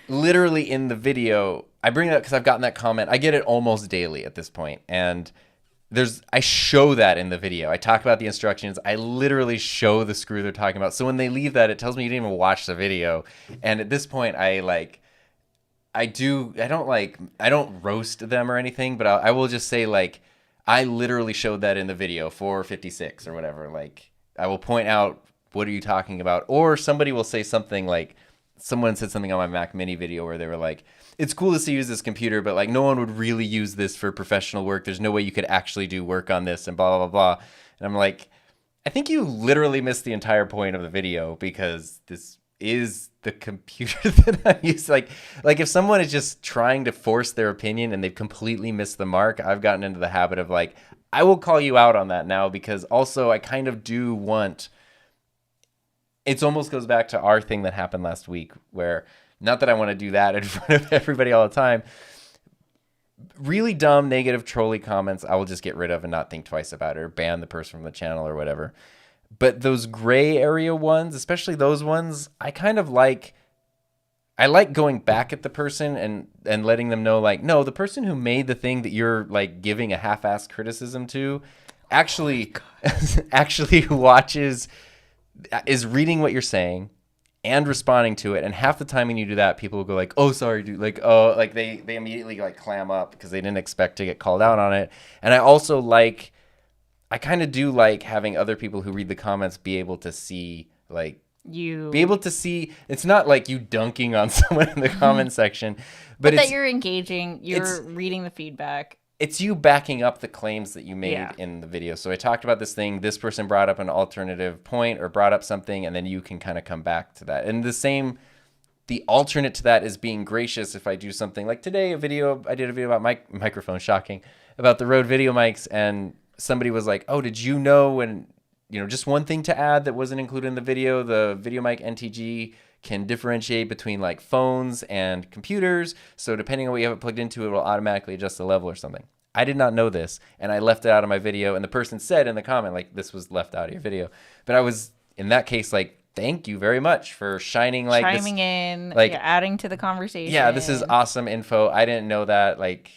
literally in the video, I bring it up because I've gotten that comment. I get it almost daily at this point. And I show that in the video. I talk about the instructions. I literally show the screw they're talking about. So when they leave that, it tells me you didn't even watch the video. And at this point, I don't roast them or anything, but I will just say, like, I literally showed that in the video, 456 or whatever. Like, I will point out, what are you talking about? Or somebody will say something like, someone said something on my Mac Mini video where they were like, it's cool to see you use this computer, but like no one would really use this for professional work. There's no way you could actually do work on this and blah, blah, blah. And I'm like, I think you literally missed the entire point of the video because this is the computer that I use. Like if someone is just trying to force their opinion and they've completely missed the mark, I've gotten into the habit of like, I will call you out on that now because also I kind of do want, it almost goes back to our thing that happened last week where, not that I want to do that in front of everybody all the time, really dumb, negative, trolly comments, I will just get rid of and not think twice about it or ban the person from the channel or whatever. But those gray area ones, especially those ones, I kind of like, I like going back at the person and letting them know, like, no, the person who made the thing that you're like giving a half-assed criticism to actually watches, is reading what you're saying and responding to it. And half the time when you do that, people will go like, oh, sorry, dude. Like, oh, like they immediately like clam up because they didn't expect to get called out on it. And I also like, I kind of do like having other people who read the comments be able to see, like, be able to see, it's not like you dunking on someone in the comment section, but it's that you're engaging, you're reading the feedback. It's you backing up the claims that you made in the video. So I talked about this thing, this person brought up an alternative point or brought up something, and then you can kind of come back to that. And the alternate to that is being gracious. If I do something like today, I did a video about microphone, shocking, about the Rode video mics, and somebody was like, oh, did you know, and just one thing to add that wasn't included in the video mic NTG can differentiate between like phones and computers. So depending on what you have it plugged into, it will automatically adjust the level or something. I did not know this, and I left it out of my video. And the person said in the comment, like, this was left out of your video. But I was, in that case, like, thank you very much for chiming in, like adding to the conversation. Yeah, this is awesome info. I didn't know that. Like,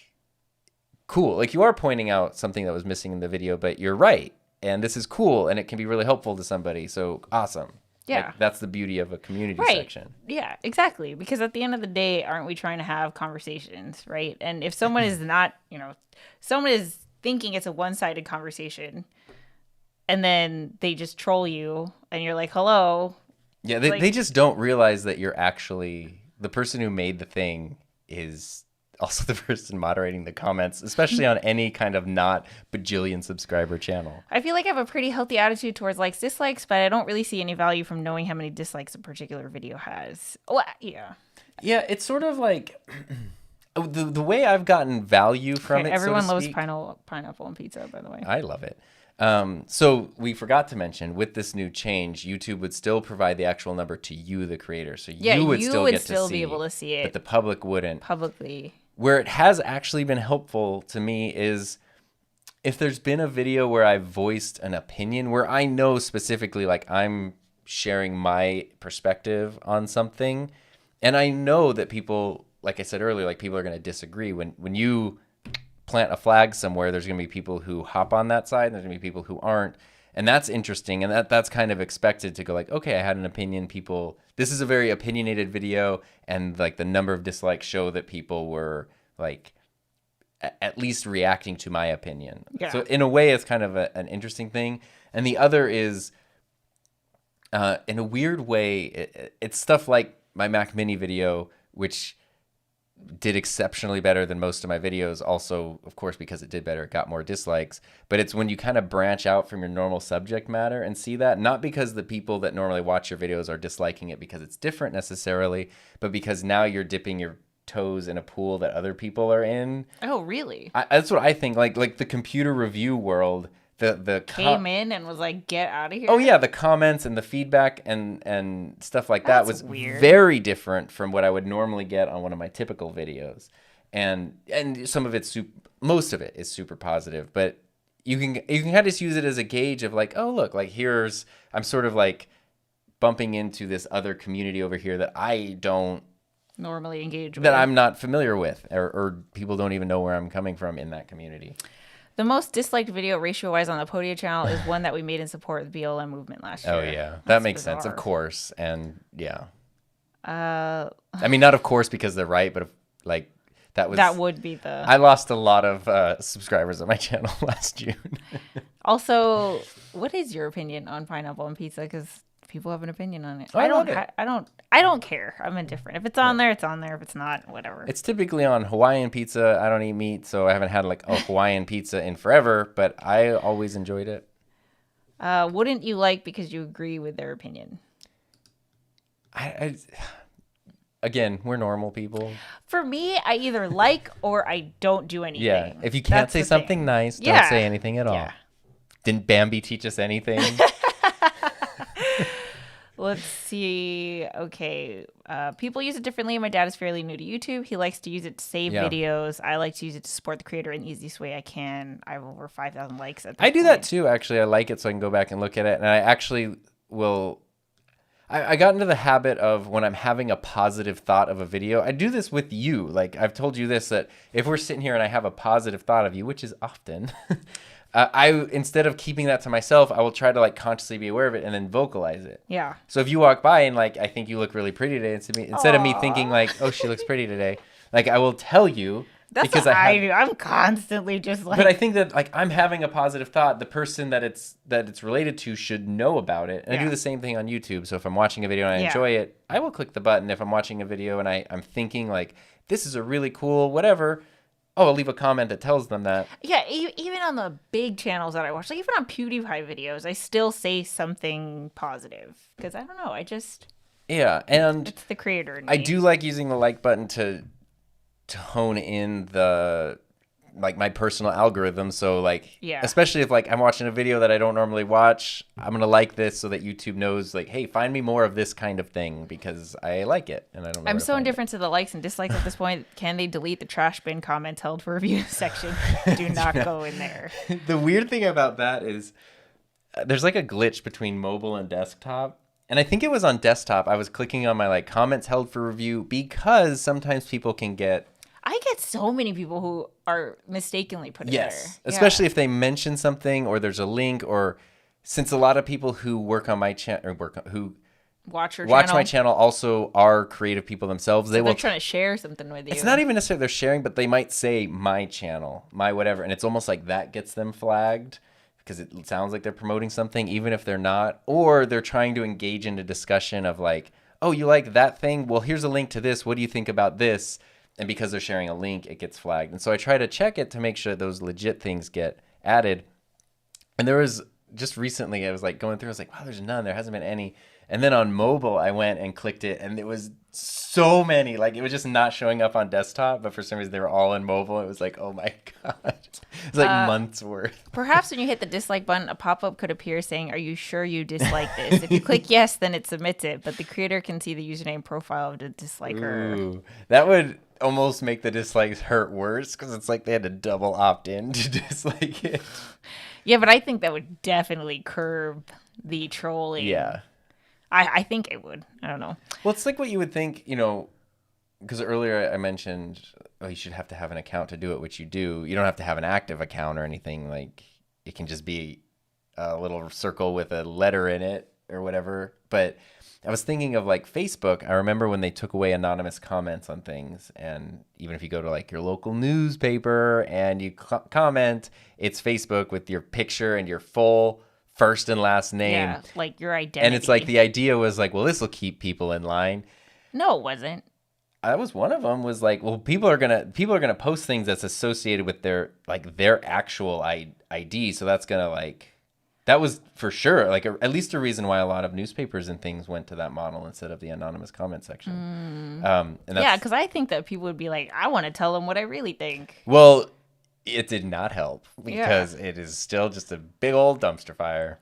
cool. Like, you are pointing out something that was missing in the video, but you're right. And this is cool, and it can be really helpful to somebody. So awesome. Yeah. Like, that's the beauty of a community section. Yeah, exactly. Because at the end of the day, aren't we trying to have conversations, right? And if someone is not, someone is thinking it's a one-sided conversation, and then they just troll you, and you're like, hello. Yeah, they just don't realize that you're actually, the person who made the thing is also the person moderating the comments, especially on any kind of not bajillion subscriber channel. I feel like I have a pretty healthy attitude towards likes, dislikes, but I don't really see any value from knowing how many dislikes a particular video has. Well, yeah. Yeah, it's sort of like the way I've gotten value from it. Everyone so to loves speak, pineapple on pizza, by the way. I love it. So we forgot to mention, with this new change, YouTube would still provide the actual number to you, the creator. So you would still be able to see it, but the public wouldn't. Publicly. Where it has actually been helpful to me is if there's been a video where I've voiced an opinion where I know specifically, like, I'm sharing my perspective on something, and I know that people, like I said earlier, like, people are going to disagree. When you plant a flag somewhere, there's going to be people who hop on that side, and there's going to be people who aren't. And that's interesting, and that's kind of expected to go like, okay, I had an opinion. This is a very opinionated video, and like the number of dislikes show that people were like at least reacting to my opinion. Yeah. So in a way, it's kind of an interesting thing. And the other is, in a weird way, it's stuff like my Mac Mini video, which did exceptionally better than most of my videos. Also, of course, because it did better, it got more dislikes. But it's when you kind of branch out from your normal subject matter and see that, not because the people that normally watch your videos are disliking it because it's different necessarily, but because now you're dipping your toes in a pool that other people are in. Oh, really? That's what I think. Like the computer review world, came in and was like, get out of here. Oh yeah, the comments and the feedback and stuff like that was weird. Very different from what I would normally get on one of my typical videos. and some of it's most of it is super positive, but you can kind of just use it as a gauge of like, oh look, like I'm sort of like bumping into this other community over here that I don't normally engage with, that I'm not familiar with, or people don't even know where I'm coming from in that community. The most disliked video ratio-wise on the Podia channel is one that we made in support of the BLM movement last year. Oh yeah, that makes sense, of course, and yeah. I mean, not of course because they're right, but like that would be the. I lost a lot of subscribers on my channel last June. Also, what is your opinion on pineapple on pizza? Because people have an opinion on it. Oh, I don't care. I'm indifferent. If it's on there, it's on there. If it's not, whatever. It's typically on Hawaiian pizza. I don't eat meat, so I haven't had like a Hawaiian pizza in forever, but I always enjoyed it. Wouldn't you like because you agree with their opinion? Again, we're normal people. For me, I either like or I don't do anything. Yeah, if you can't say something nice, don't say anything at all. Didn't Bambi teach us anything? Let's see. Okay. People use it differently. My dad is fairly new to YouTube. He likes to use it to save videos. I like to use it to support the creator in the easiest way I can. I have over 5,000 likes at this point. I do that too, actually. I like it so I can go back and look at it. And I actually will... I got into the habit of when I'm having a positive thought of a video, I do this with you. Like I've told you this, that if we're sitting here and I have a positive thought of you, which is often... instead of keeping that to myself, I will try to like consciously be aware of it and then vocalize it. Yeah. So if you walk by and like, I think you look really pretty today, instead of me thinking like, oh, she looks pretty today, like I will tell you. That's because what I do. I'm constantly just like. But I think that like I'm having a positive thought. The person that it's related to should know about it. And I do the same thing on YouTube. So if I'm watching a video and I enjoy it, I will click the button. If I'm watching a video and I'm thinking like, this is a really cool whatever. Oh, I'll leave a comment that tells them that. Yeah, even on the big channels that I watch, like even on PewDiePie videos, I still say something positive because I don't know. I just and it's the creator in me. I do like using the like button to hone in the like my personal algorithm. So like, especially if like I'm watching a video that I don't normally watch, I'm gonna like this so that YouTube knows like, hey, find me more of this kind of thing because I like it and I don't know. I'm so indifferent to the likes and dislikes at this point. Can they delete the trash bin comments held for review section? Do not go in there. The weird thing about that is there's like a glitch between mobile and desktop. And I think it was on desktop. I was clicking on my like comments held for review because sometimes people can get. I get so many people who are mistakenly put it there. Especially if they mention something or there's a link, or since a lot of people who work on my channel who watch my channel also are creative people themselves. They're trying to share something with you. It's not even necessarily they're sharing, but they might say my channel, my whatever, and it's almost like that gets them flagged because it sounds like they're promoting something, even if they're not, or they're trying to engage in a discussion of like, oh, you like that thing? Well, here's a link to this. What do you think about this? And because they're sharing a link, it gets flagged. And so I try to check it to make sure those legit things get added. And there was just recently, I was like going through, I was like, wow, there's none. There hasn't been any. And then on mobile, I went and clicked it, and it was so many. Like, it was just not showing up on desktop, but for some reason, they were all in mobile. It was like, oh my God. It's like months worth. Perhaps when you hit the dislike button, a pop-up could appear saying, are you sure you dislike this? If you click yes, then it submits it, but the creator can see the username profile of the disliker. Ooh, that would almost make the dislikes hurt worse because it's like they had to double opt in to dislike it. Yeah, but I think that would definitely curb the trolling. Yeah. I think it would. I don't know. Well, it's like what you would think, you know, because earlier I mentioned, oh, you should have to have an account to do it, which you do. You don't have to have an active account or anything. Like, it can just be a little circle with a letter in it or whatever. But I was thinking of like Facebook. I remember when they took away anonymous comments on things. And even if you go to like your local newspaper and you comment, it's Facebook with your picture and your full first and last name. Yeah, like your identity. And it's like the idea was like, well, this will keep people in line. No, it wasn't. That was one of them. Was like, well, people are gonna post things that's associated with their actual ID. So that's gonna like, that was for sure like at least a reason why a lot of newspapers and things went to that model instead of the anonymous comment section. And yeah, because I think that people would be like, I want to tell them what I really think. Well, it did not help because it is still just a big old dumpster fire.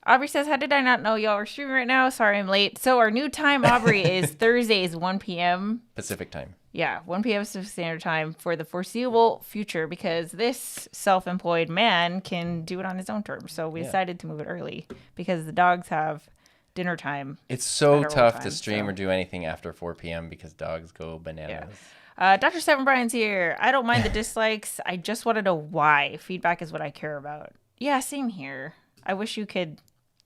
Aubrey says, how did I not know y'all were streaming right now? Sorry, I'm late. So our new time, Aubrey, is Thursdays, 1 p.m. Pacific time. Yeah, 1 p.m. Pacific Standard Time for the foreseeable future because this self-employed man can do it on his own terms. So we decided to move it early because the dogs have dinner time. It's so tough to stream or do anything after 4 p.m. because dogs go bananas. Yeah. Dr. Seven Brian's here. I don't mind the dislikes. I just want to know why. Feedback is what I care about. Yeah, same here. I wish you could...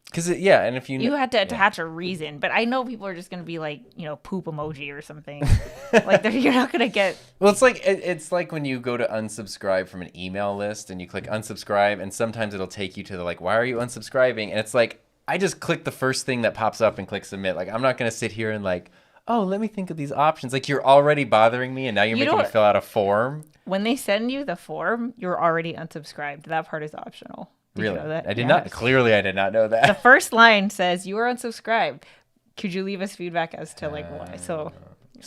Because, and if you had to attach a reason, but I know people are just going to be like, poop emoji or something. Like, you're not going to get... Well, it's like when you go to unsubscribe from an email list and you click unsubscribe, and sometimes it'll take you to the, like, why are you unsubscribing? And it's like, I just click the first thing that pops up and click submit. Like, I'm not going to sit here and like, oh, let me think of these options. Like, you're already bothering me, and now you're making me fill out a form. When they send you the form, you're already unsubscribed. That part is optional. Really? You know that? I did not. Clearly, I did not know that. The first line says you are unsubscribed. Could you leave us feedback as to like why? So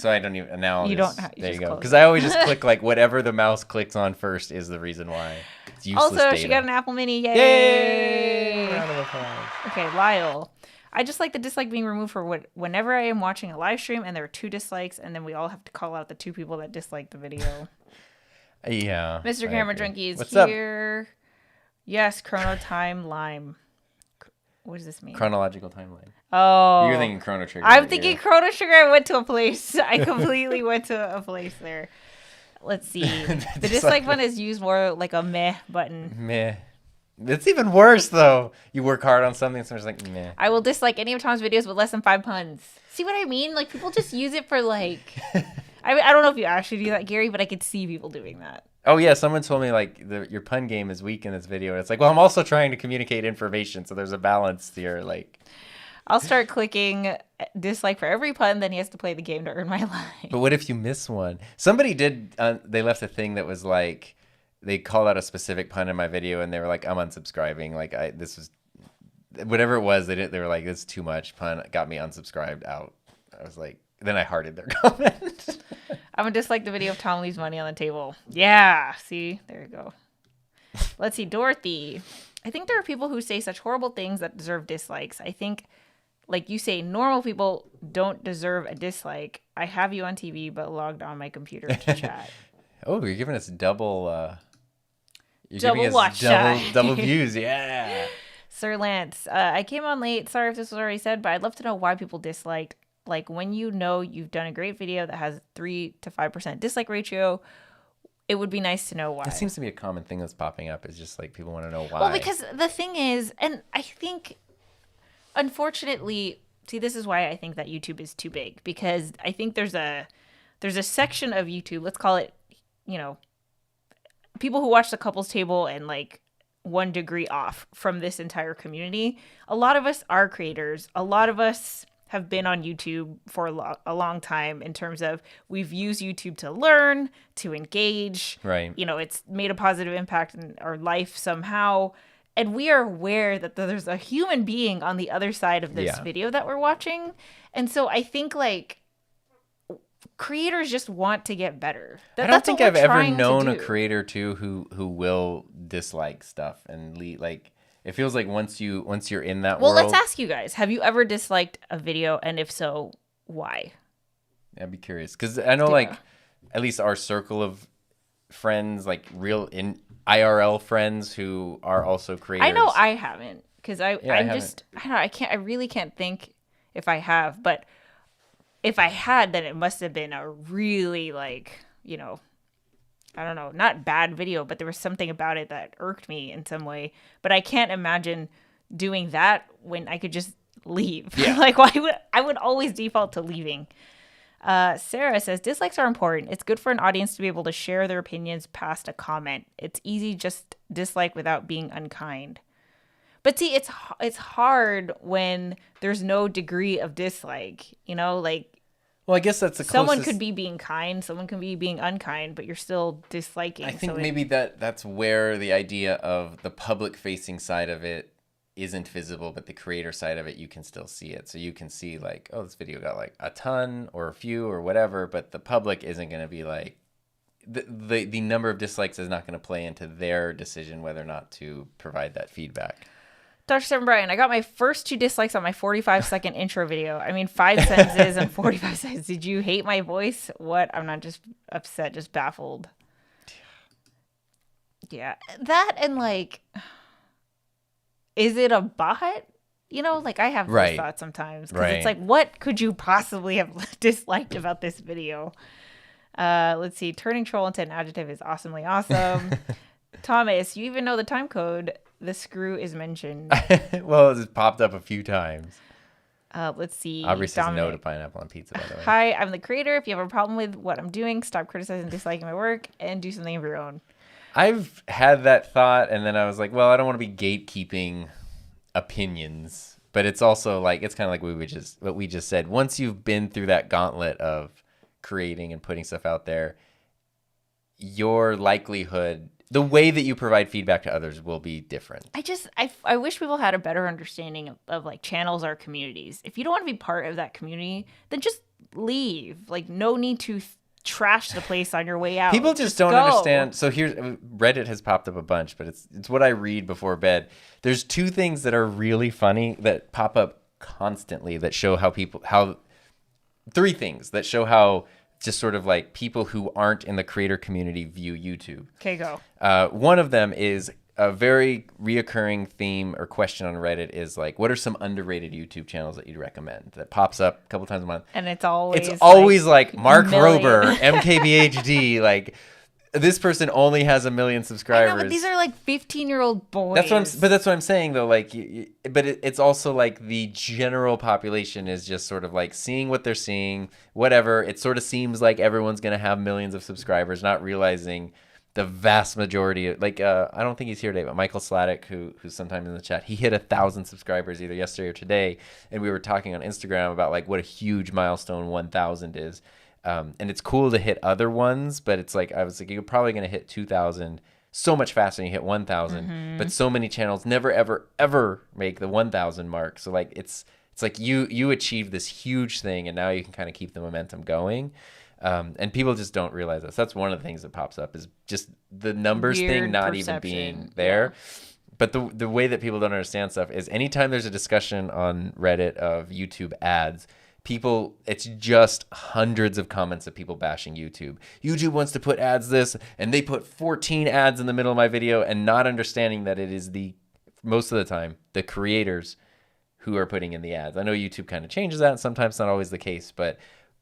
I don't even now. You don't. There you go. Because I always just click like whatever the mouse clicks on first is the reason why. It's useless also, data. She got an Apple Mini. Yay! Round of applause. Okay, Lyle. I just like the dislike being removed for whenever I am watching a live stream and there are 2 dislikes, and then we all have to call out the 2 people that dislike the video. Yeah. Mr. Camera Junkie is What's here. Up? Yes, Chrono Time Lime. What does this mean? Chronological timeline. Oh. You're thinking Chrono Trigger. I'm thinking Chrono Trigger. I went to a place. I completely went to a place there. Let's see. The dislike one is used more like a meh button. Meh. It's even worse, though. You work hard on something, and someone's like, meh. I will dislike any of Tom's videos with less than 5 puns. See what I mean? Like, people just use it for, like... I don't know if you actually do that, Gary, but I could see people doing that. Oh, yeah. Someone told me, like, your pun game is weak in this video. And it's like, well, I'm also trying to communicate information, so there's a balance here. Like, I'll start clicking dislike for every pun, then he has to play the game to earn my life. But what if you miss one? Somebody did, they left a thing that was like, they called out a specific pun in my video, and they were like, I'm unsubscribing. Like, this was, whatever it was, they were like, this is too much. Pun got me unsubscribed out. I was like, then I hearted their comment. I'm gonna dislike the video of Tom leaves money on the table. Yeah, see, there you go. Let's see, Dorothy. I think there are people who say such horrible things that deserve dislikes. I think, like you say, normal people don't deserve a dislike. I have you on TV, but logged on my computer to chat. Oh, you're giving us double. Double views, yeah. Sir Lance, I came on late. Sorry if this was already said, but I'd love to know why people disliked. Like, when you know you've done a great video that has 3 to 5% dislike ratio, it would be nice to know why. That seems to be a common thing that's popping up. Is just like people want to know why. Well, because the thing is, and I think, unfortunately, see, this is why I think that YouTube is too big, because I think there's a section of YouTube, let's call it, people who watch the couples table and like 1 degree off from this entire community. A lot of us are creators. A lot of us have been on YouTube for a long time in terms of we've used YouTube to learn, to engage. Right. It's made a positive impact in our life somehow. And we are aware that there's a human being on the other side of this video that we're watching. And so I think like creators just want to get better. I don't think I've ever known a creator too who will dislike stuff and like it feels like once you're in that world. Well, let's ask you guys. Have you ever disliked a video, and if so, why? I'd be curious because I know like at least our circle of friends, like real in IRL friends who are also creators. I know I haven't because I really can't think if I have, but if I had, then it must have been a really like, I don't know, not bad video, but there was something about it that irked me in some way. But I can't imagine doing that when I could just leave. Yeah. Like, I would always default to leaving. Sarah says, dislikes are important. It's good for an audience to be able to share their opinions past a comment. It's easy just dislike without being unkind. But see, it's hard when there's no degree of dislike, like. Well, I guess that's the closest. Someone could be being kind, someone could be being unkind, but you're still disliking. I think maybe that's where the idea of the public-facing side of it isn't visible, but the creator side of it, you can still see it. So you can see like, oh, this video got like a ton or a few or whatever, but the public isn't going to be like, the number of dislikes is not going to play into their decision whether or not to provide that feedback. Dr. Seven Brian, I got my first 2 dislikes on my 45-second intro video. I mean, 5 sentences and 45 seconds. Did you hate my voice? What? I'm not just upset, just baffled. Yeah. That and like, is it a bot? You know, like I have those thoughts sometimes. Because it's like, what could you possibly have disliked about this video? Let's see. Turning troll into an adjective is awesomely awesome. Thomas, you even know the time code. The screw is mentioned. Well, it's popped up a few times. Let's see. Aubrey says no to pineapple on pizza, by the way. Hi, I'm the creator. If you have a problem with what I'm doing, stop criticizing and disliking my work and do something of your own. I've had that thought, and then I was like, well, I don't want to be gatekeeping opinions. But it's also like, it's kind of like what we just said. Once you've been through that gauntlet of creating and putting stuff out there, your likelihood, the way that you provide feedback to others will be different. I wish people had a better understanding of like channels or communities. If you don't want to be part of that community, then just leave. Like, no need to trash the place on your way out. People just don't understand. So here's, Reddit has popped up a bunch, but it's what I read before bed. There's 2 things that are really funny that pop up constantly that show how 3 things that show how just sort of like people who aren't in the creator community view YouTube. Okay, go. One of them is a very reoccurring theme or question on Reddit is like, what are some underrated YouTube channels that you'd recommend? That pops up a couple times a month. And it's always like Mark Rober, MKBHD, like this person only has 1 million subscribers. I know, but these are like 15-year-old boys. That's what I'm saying though. Like, but it's also like the general population is just sort of like seeing what they're seeing, whatever. It sort of seems like everyone's gonna have millions of subscribers, not realizing the vast majority of, like, I don't think he's here today, but Michael Sladek, who's sometimes in the chat, he hit 1,000 subscribers either yesterday or today, and we were talking on Instagram about like what a huge milestone 1,000 is. And it's cool to hit other ones, but it's like, I was like, you're probably going to hit 2,000 so much faster than you hit 1,000. But so many channels never, ever, ever make the 1,000 mark. So like, it's like you achieved this huge thing, and now you can kind of keep the momentum going. And people just don't realize this. That's one of the things that pops up is just the numbers thing not even being there. Yeah. But the way that people don't understand stuff is anytime there's a discussion on Reddit of YouTube ads, it's just hundreds of comments of people bashing YouTube. YouTube wants to put ads this, and they put 14 ads in the middle of my video, and not understanding that it is most of the time, the creators who are putting in the ads. I know YouTube kind of changes that, and sometimes not always the case, but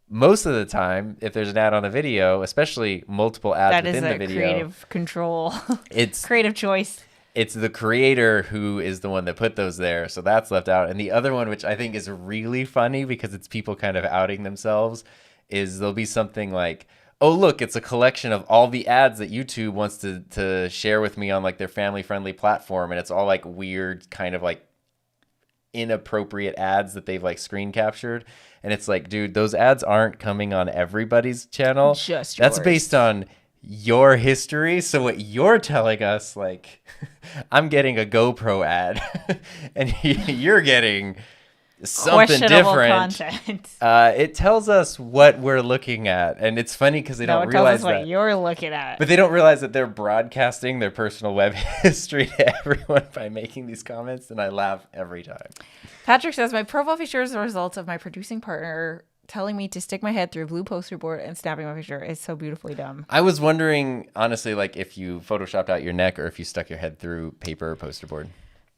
most of the time, if there's an ad on the video, especially multiple ads within the video. That is a creative control. It's creative choice. It's the creator who is the one that put those there, so that's left out. And the other one, which I think is really funny because it's people kind of outing themselves, is there'll be something like, oh, look, it's a collection of all the ads that YouTube wants to share with me on like their family-friendly platform, and it's all like weird kind of like inappropriate ads that they've like screen captured. And it's like, dude, those ads aren't coming on everybody's channel. Just yours. That's based on your history. So what you're telling us, like, I'm getting a GoPro ad and you're getting something different. Content. It tells us what we're looking at, and it's funny because they don't realize what you're looking at. But they don't realize that they're broadcasting their personal web history to everyone by making these comments, and I laugh every time. Patrick says, my profile picture is the result of my producing partner telling me to stick my head through a blue poster board and snapping my picture. It's so beautifully dumb. I was wondering, honestly, like if you photoshopped out your neck or if you stuck your head through paper or poster board.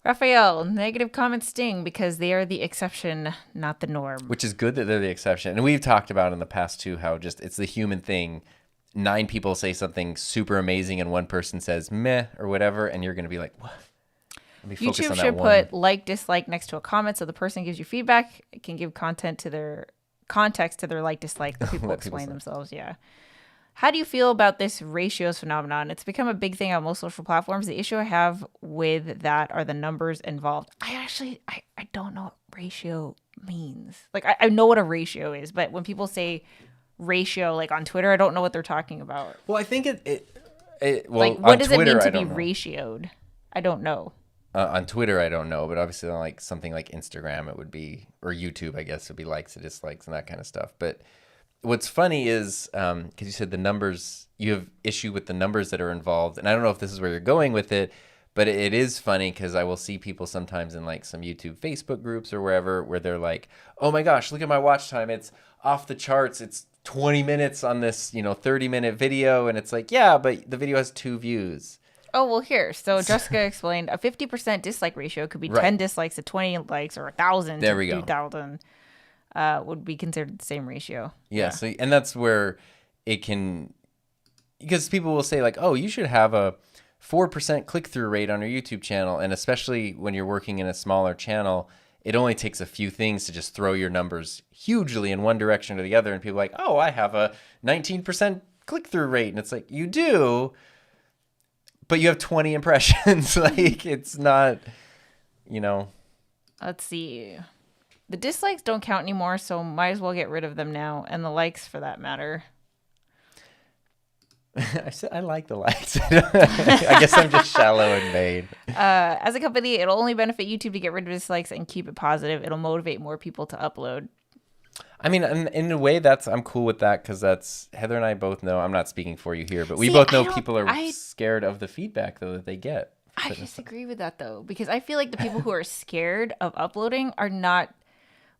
Raphael, negative comments sting because they are the exception, not the norm. Which is good that they're the exception. And we've talked about in the past, too, how just it's the human thing. 9 people say something super amazing and one person says meh or whatever, and you're going to be like, what? YouTube should put like, dislike next to a comment so the person gives you feedback. It can give context to their like, dislike. The people explain themselves, yeah. How do you feel about this ratios phenomenon? It's become a big thing on most social platforms. The issue I have with that are the numbers involved. I don't know what ratio means. Like, I know what a ratio is, but when people say ratio, like on Twitter, I don't know what they're talking about. Well, I think like, what does Twitter, it mean to be ratioed? I don't know. On Twitter, I don't know, but obviously on like something like Instagram, it would be, or YouTube, I guess, it would be likes and dislikes and that kind of stuff. But what's funny is, because you said the numbers, you have issue with the numbers that are involved, and I don't know if this is where you're going with it, But it is funny because I will see people sometimes in like some YouTube Facebook groups or wherever where they're like, oh my gosh, look at my watch time. It's off the charts. It's 20 minutes on this, 30-minute video. And it's like, yeah, but the video has 2 views. Oh, well, here. So Jessica explained a 50% dislike ratio could be 10 dislikes to 20 likes, or 1,000 to 2,000 would be considered the same ratio. Yeah. So, and that's where it can, because people will say like, oh, you should have a 4% click-through rate on your YouTube channel. And especially when you're working in a smaller channel, it only takes a few things to just throw your numbers hugely in one direction or the other. And people are like, oh, I have a 19% click-through rate. And it's like, you do, but you have 20 impressions. Like, it's not, Let's see. The dislikes don't count anymore, so might as well get rid of them now. And the likes, for that matter. I like the likes. I guess I'm just shallow and vain. As a company, it'll only benefit YouTube to get rid of dislikes and keep it positive. It'll motivate more people to upload. I mean, in a way, I'm cool with that because that's Heather and I both know. I'm not speaking for you here, but we both know people are scared of the feedback though that they get. I disagree with that though, because I feel like the people who are scared of uploading are not.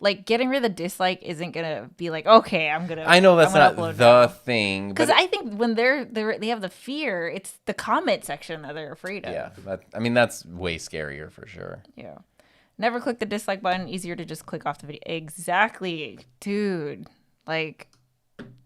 Like, getting rid of the dislike isn't gonna be like, okay, I know that's not the thing, because I think when they have the fear, it's the comment section that they're afraid of. Yeah, that's way scarier for sure. Yeah, never click the dislike button. Easier to just click off the video. Exactly, dude. Like,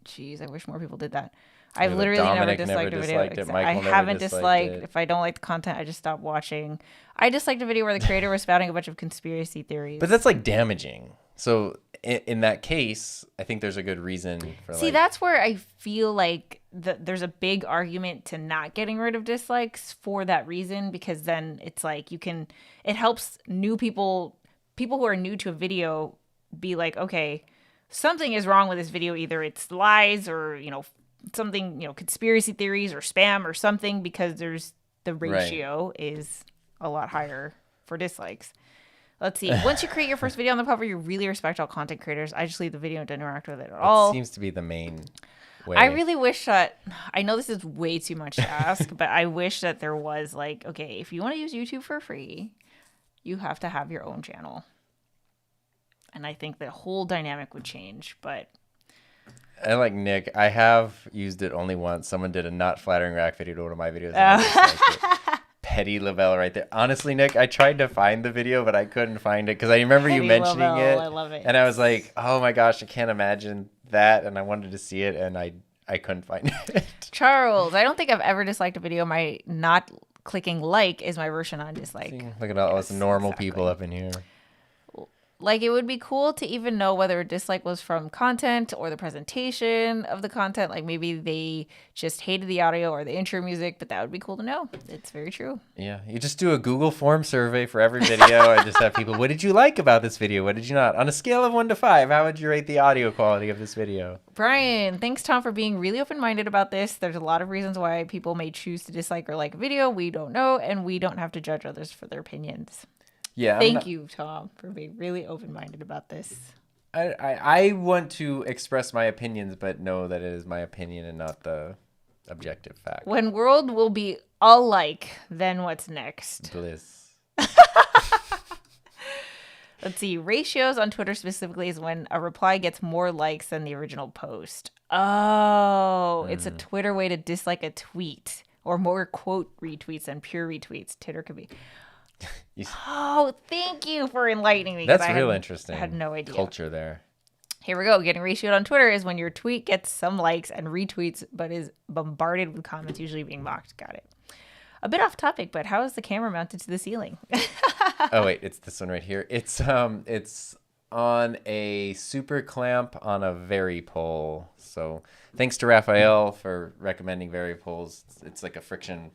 geez, I wish more people did that. I've literally never disliked a video. I haven't disliked. If I don't like the content, I just stop watching. I disliked a video where the creator was spouting a bunch of conspiracy theories. But that's like damaging. So in that case, I think there's a good reason for that's where I feel like there's a big argument to not getting rid of dislikes for that reason, because then it's like it helps new people who are new to a video be like, okay, something is wrong with this video. Either it's lies or, something, conspiracy theories or spam or something, because the ratio is a lot higher for dislikes. Let's see. Once you create your first video on the platform, you really respect all content creators. I just leave the video and don't interact with it at all. It seems to be the main way. I really wish that, I know this is way too much to ask, but I wish that there was like, okay, if you want to use YouTube for free, you have to have your own channel. And I think the whole dynamic would change, but... I like Nick. I have used it only once. Someone did a not flattering react video to one of my videos. Petty Lavelle right there. Honestly, Nick, I tried to find the video, but I couldn't find it because I remember Petty you mentioning Lavelle, it. I love it. And I was like, oh my gosh, I can't imagine that. And I wanted to see it, and I couldn't find it. Charles, I don't think I've ever disliked a video. My not clicking like is my version on dislike. See, look at all us normal people up in here. Like, it would be cool to even know whether a dislike was from content or the presentation of the content. Like, maybe they just hated the audio or the intro music, but that would be cool to know. It's very true. Yeah. You just do a Google form survey for every video and just have people, what did you like about this video? What did you not? On a scale of 1 to 5, how would you rate the audio quality of this video? Brian, thanks, Tom, for being really open-minded about this. There's a lot of reasons why people may choose to dislike or like a video. We don't know, and we don't have to judge others for their opinions. Yeah. Thank you, Tom, for being really open-minded about this. I want to express my opinions, but know that it is my opinion and not the objective fact. When world will be alike, then what's next? Bliss. Let's see. Ratios on Twitter specifically is when a reply gets more likes than the original post. Oh, it's a Twitter way to dislike a tweet, or more quote retweets than pure retweets. Twitter could be... Oh, thank you for enlightening me. That's real interesting. I had no idea. Culture there. Here we go. Getting ratioed on Twitter is when your tweet gets some likes and retweets, but is bombarded with comments, usually being mocked. Got it. A bit off topic, but how is the camera mounted to the ceiling? Oh wait, it's this one right here. It's on a super clamp on a Varipole. So thanks to Raphael for recommending Varipoles. It's like a friction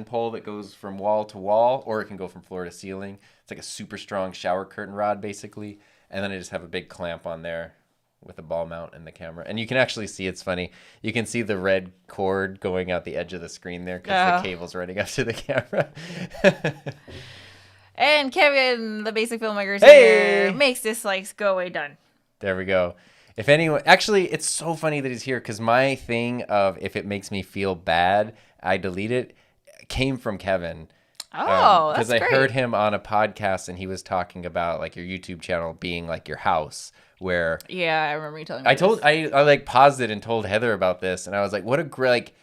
pole that goes from wall to wall, or it can go from floor to ceiling. It's like a super strong shower curtain rod, basically. And then I just have a big clamp on there with a ball mount and the camera. And you can actually see, it's funny, you can see the red cord going out the edge of the screen there because the cable's running up to the camera. And Kevin, the basic filmmaker, here, makes dislikes go away. Done. There we go. If anyone, actually, it's so funny that he's here because my thing of if it makes me feel bad, I delete it, came from Kevin. Oh, because that's I great. heard him on a podcast and he was talking about like your YouTube channel being like your house where Yeah, I remember you telling me I like paused it and told Heather about this and I was like, what a great, like,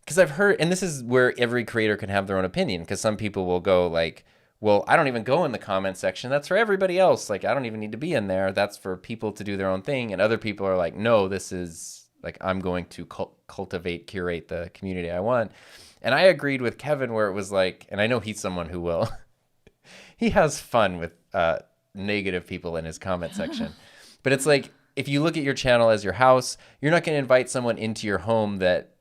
because I've heard, and this is where every creator can have their own opinion, because some people will go like, well, I don't even go in the comment section. That's for everybody else. Like, I don't even need to be in there. That's for people to do their own thing. And other people are like, no, this is like, I'm going to cultivate, curate the community I want. And I agreed with Kevin where it was like, and I know he's someone who will, he has fun with negative people in his comment section. But it's like, if you look at your channel as your house, you're not going to invite someone into your home that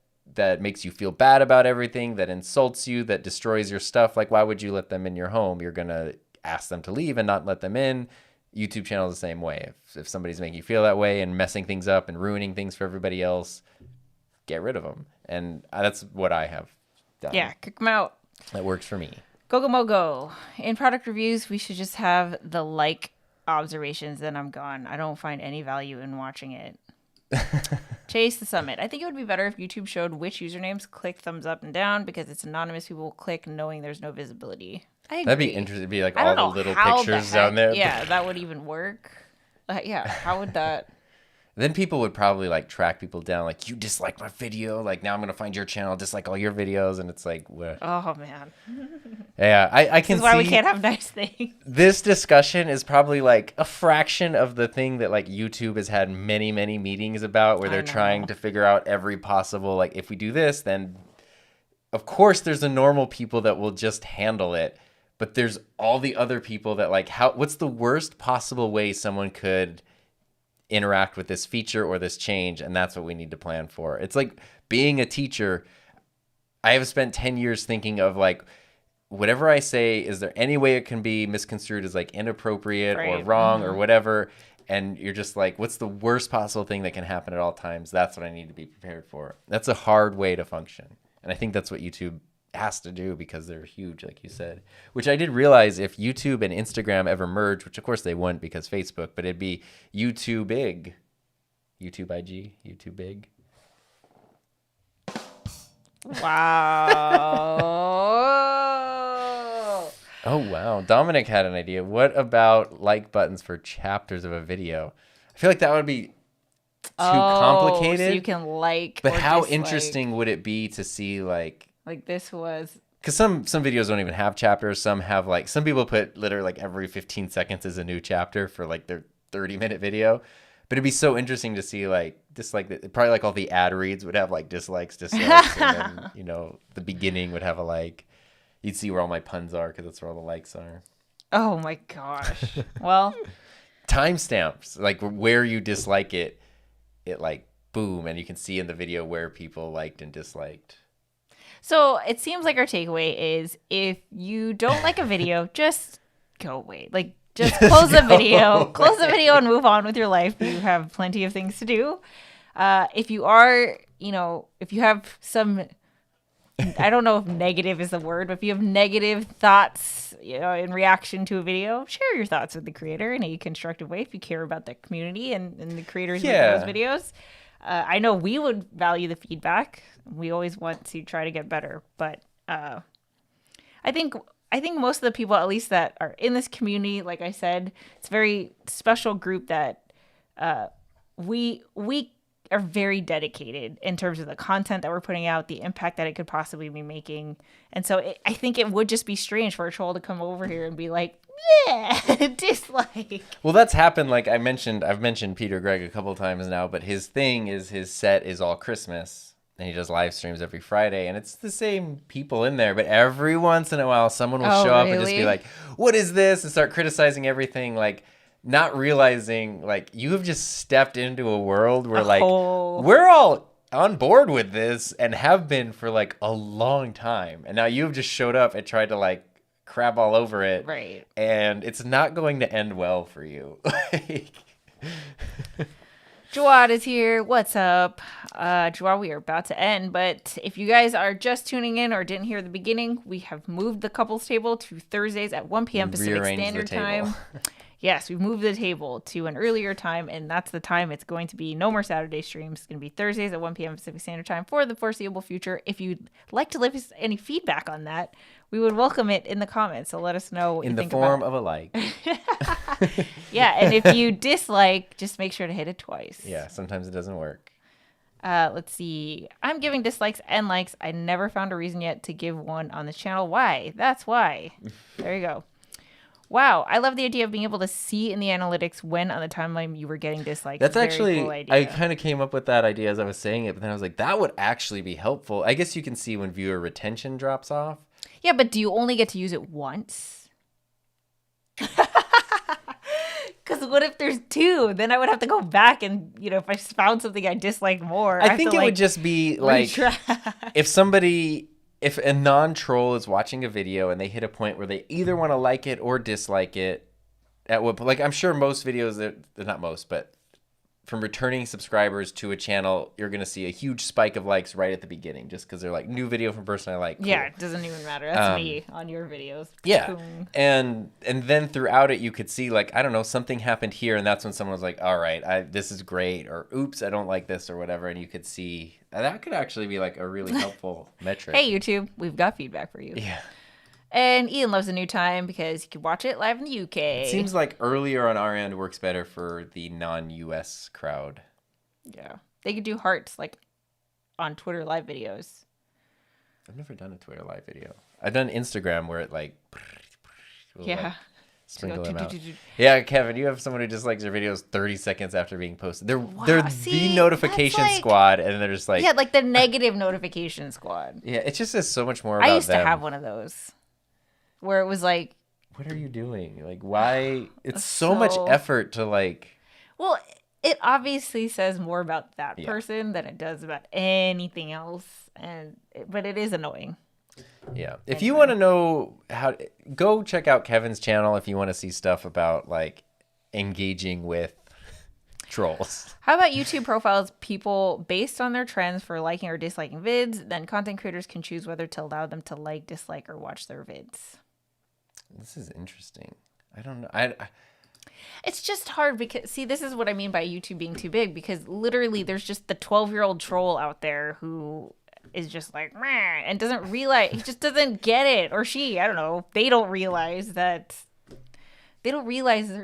makes you feel bad about everything, that insults you, that destroys your stuff. Like, why would you let them in your home? You're going to ask them to leave and not let them in. YouTube channel is the same way. If somebody's making you feel that way and messing things up and ruining things for everybody else, get rid of them. And that's what I have done. Yeah, kick them out. That works for me. Go. In product reviews, we should just have the like observations, then I'm gone. I don't find any value in watching it. Chase the summit. I think it would be better if YouTube showed which usernames click thumbs up and down, because it's anonymous. People will click knowing there's no visibility. I agree. That'd be interesting. It'd be like I all don't the know little how pictures the heck, down there. Yeah, that would even work. Yeah, how would that? Then people would probably like track people down. Like, you dislike my video. Like, now I'm going to find your channel, dislike all your videos. And it's like, what? Oh, man. Yeah, I can see. This is why we can't have nice things. This discussion is probably like a fraction of the thing that like YouTube has had many, many meetings about, where they're trying to figure out every possible, like, if we do this, then of course there's the normal people that will just handle it. But there's all the other people that like, what's the worst possible way someone could interact with this feature or this change? And that's what we need to plan for. It's like being a teacher. I have spent 10 years thinking of like, whatever I say, is there any way it can be misconstrued as like inappropriate or wrong or whatever? And you're just like, what's the worst possible thing that can happen at all times? That's what I need to be prepared for. That's a hard way to function. And I think that's what YouTube has to do, because they're huge, like you said, which I did realize if YouTube and Instagram ever merge, which of course they wouldn't because Facebook, but it'd be YouTube big, YouTube IG, YouTube big. Wow. Oh, wow. Dominic had an idea. What about like buttons for chapters of a video? I feel like that would be too complicated. So you can like, but or how dislike. Interesting would it be to see like this was, because some videos don't even have chapters. Some have like, some people put literally like every 15 seconds is a new chapter for like their 30-minute video. But it'd be so interesting to see like dislike, probably like all the ad reads would have like dislikes, and then, you know, the beginning would have a like. You'd see where all my puns are because that's where all the likes are. oh my gosh. Well, Timestamps, like where you dislike it, it like boom, and you can see in the video where people liked and disliked. so it seems like our takeaway is, if you don't like a video, just go away. Like, just close the video, and move on with your life. You have plenty of things to do. If you are, if you have some, I don't know if negative is the word, but if you have negative thoughts, in reaction to a video, share your thoughts with the creator in a constructive way if you care about the community and the creators making those videos. I know we would value the feedback. We always want to try to get better, but I think most of the people, at least that are in this community, like I said, it's a very special group that we are very dedicated in terms of the content that we're putting out, the impact that it could possibly be making. And so I think it would just be strange for a troll to come over here and be like, yeah, dislike. Well, that's happened. Like I've mentioned Peter Gregg a couple of times now, but his thing is his set is all Christmas. And he does live streams every Friday, and it's the same people in there. But every once in a while, someone will show up and just be like, what is this? And start criticizing everything, like not realizing, like, you have just stepped into a world where, we're all on board with this and have been for, like, a long time. And now you've just showed up and tried to, like, crab all over it. Right. And it's not going to end well for you. Jawad is here. What's up? Jawad, we are about to end, but if you guys are just tuning in or didn't hear the beginning, we have moved the couples table to Thursdays at 1 p.m. Pacific Standard Time. Yes, we've moved the table to an earlier time, and that's the time it's going to be. No more Saturday streams. It's going to be Thursdays at 1 p.m. Pacific Standard Time for the foreseeable future. If you'd like to leave us any feedback on that, we would welcome it in the comments. So let us know what you think about it. In the form of a like. Yeah, and if you dislike, just make sure to hit it twice. Yeah, sometimes it doesn't work. Let's see. I'm giving dislikes and likes. I never found a reason yet to give one on this channel. Why? That's why. There you go. Wow, I love the idea of being able to see in the analytics when on the timeline you were getting dislikes. That's Very actually, cool idea. I kind of came up with that idea as I was saying it, but then I was like, that would actually be helpful. I guess you can see when viewer retention drops off. Yeah, but do you only get to use it once? Because what if there's two? Then I would have to go back and, if I found something I disliked more. I think it would just be like, if a non-troll is watching a video and they hit a point where they either want to like it or dislike it, I'm sure most videos, they're not most, but from returning subscribers to a channel, you're going to see a huge spike of likes right at the beginning just because they're like, new video from person I like. Cool. Yeah, it doesn't even matter. That's me on your videos. Yeah. Boom. And then throughout it, you could see like, I don't know, something happened here. And that's when someone was like, all right, this is great. Or oops, I don't like this or whatever. And you could see that could actually be like a really helpful metric. Hey, YouTube, we've got feedback for you. Yeah. And Ian loves a new time because he can watch it live in the UK. It seems like earlier on our end works better for the non-US crowd. Yeah. They could do hearts like on Twitter live videos. I've never done a Twitter live video. I've done Instagram where it like... sprinkle them out. Yeah, Kevin, you have someone who just likes your videos 30 seconds after being posted. They're the notification squad, and they're just like... Yeah, like the negative notification squad. Yeah, it just says so much more about them. I used to have one of those. Where it was like, what are you doing? Like, why? It's so much effort to like. Well, it obviously says more about that person than it does about anything else, but it is annoying. Yeah. If you want to know go check out Kevin's channel if you want to see stuff about like engaging with trolls. How about YouTube profiles people based on their trends for liking or disliking vids? Then content creators can choose whether to allow them to like, dislike, or watch their vids. This is interesting. I don't know. It's just hard because, see, this is what I mean by YouTube being too big, because literally there's just the 12-year-old troll out there who is just like, meh, and doesn't realize, he just doesn't get it. Or she, I don't know. They don't realize their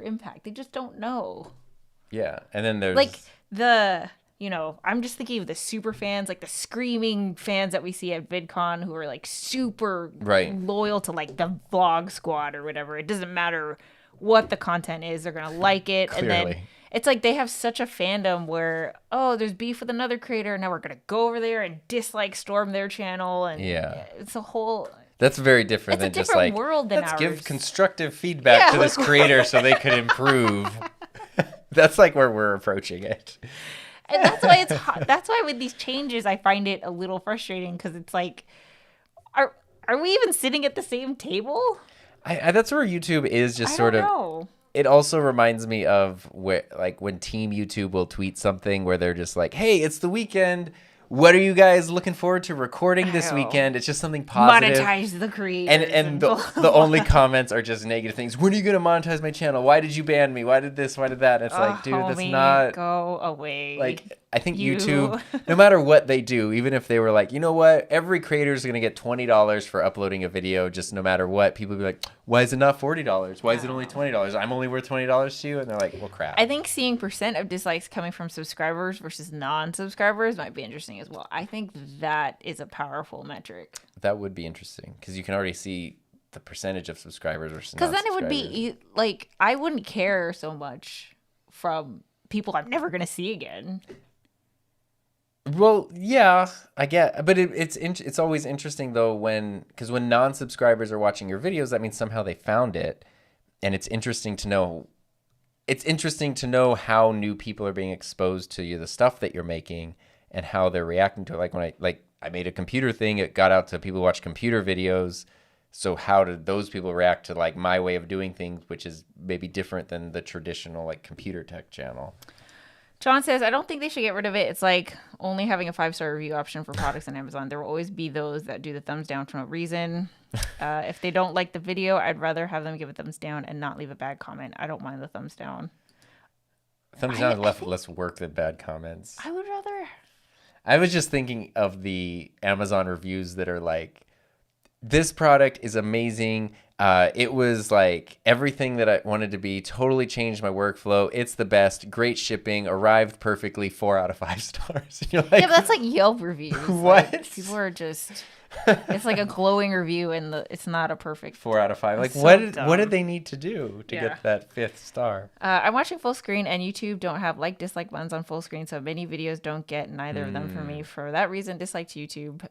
impact. They just don't know. Yeah. And then there's like I'm just thinking of the super fans, like the screaming fans that we see at VidCon who are like super loyal to like the vlog squad or whatever. It doesn't matter what the content is, they're gonna like it. Clearly. And then it's like they have such a fandom where, there's beef with another creator, now we're gonna go over there and storm their channel, and it's a whole. That's very different than just like world than let's ours. give constructive feedback to this creator so they could improve. That's like where we're approaching it. And that's why it's hot. That's why with these changes, I find it a little frustrating because it's like, are we even sitting at the same table? That's where YouTube is just I don't know. It also reminds me of when Team YouTube will tweet something where they're just like, "Hey, it's the weekend. What are you guys looking forward to recording this weekend?" It's just something positive. Monetize the creators. And the only comments are just negative things. When are you going to monetize my channel? Why did you ban me? Why did this? Why did that? And it's like, dude, that's not... Go away. Like, I think YouTube, no matter what they do, even if they were like, you know what? Every creator is going to get $20 for uploading a video, just no matter what. People be like, why is it not $40? Why is it only $20? I'm only worth $20 to you? And they're like, well, crap. I think seeing % of dislikes coming from subscribers versus non-subscribers might be interesting as well. I think that is a powerful metric. That would be interesting because you can already see the percentage of subscribers versus because then it would be like, I wouldn't care so much from people I'm never going to see again. Well, yeah, I get, but it's always interesting though because when non-subscribers are watching your videos, that means somehow they found it, and it's interesting to know. It's interesting to know how new people are being exposed to the stuff that you're making and how they're reacting to it. Like when I made a computer thing, it got out to people who watch computer videos. So how did those people react to like my way of doing things, which is maybe different than the traditional like computer tech channel? John says, I don't think they should get rid of it. It's like only having a 5-star review option for products on Amazon. There will always be those that do the thumbs down for no reason. If they don't like the video, I'd rather have them give a thumbs down and not leave a bad comment. I don't mind the thumbs down. Thumbs down is less work than bad comments. I would rather. I was just thinking of the Amazon reviews that are like, this product is amazing. It was like everything that I wanted to be, totally changed my workflow. It's the best. Great shipping. Arrived perfectly. 4 out of 5 stars. And you're like, Yeah, but that's like Yelp reviews. What? Like, people are just. It's like a glowing review, and it's not a perfect 4 out of 5. Like, so what did they need to do to Yeah. get that 5th star? I'm watching full screen, and YouTube don't have dislike buttons on full screen, so many videos don't get neither of them for me. For that reason, dislike to YouTube.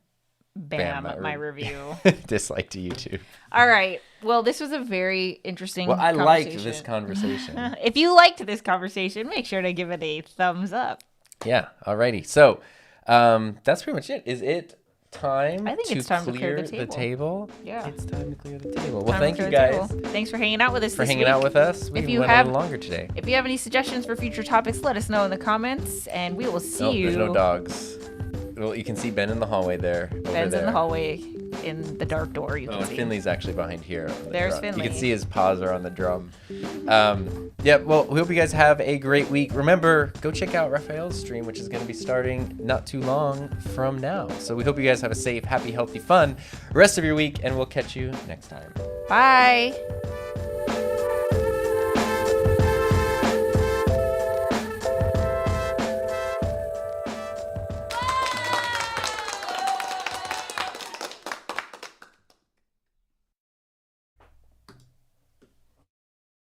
Bam, my review. Dislike to YouTube. All right. Well, this was a very interesting Well, I liked conversation. this conversation. If you liked this conversation, make sure to give it a thumbs up. Yeah. Alrighty. So, that's pretty much it. Is it time? I think it's time to clear the table. Yeah. It's time to clear the table. Well, Time thank to you clear the guys table. Thanks for hanging out with us for this hanging week. out with us. We If you went have- a little longer today. If you have any suggestions for future topics, let us know in the comments, and we will see you. There's no dogs. Well, you can see Ben in the hallway there. over Ben's there. in the hallway in the dark door. You can Oh, and see. Finley's actually behind here. On the There's drum. Finley. You can see his paws are on the drum. Yeah, well, we hope you guys have a great week. Remember, go check out Raphael's stream, which is going to be starting not too long from now. So we hope you guys have a safe, happy, healthy, fun rest of your week, and we'll catch you next time. Bye.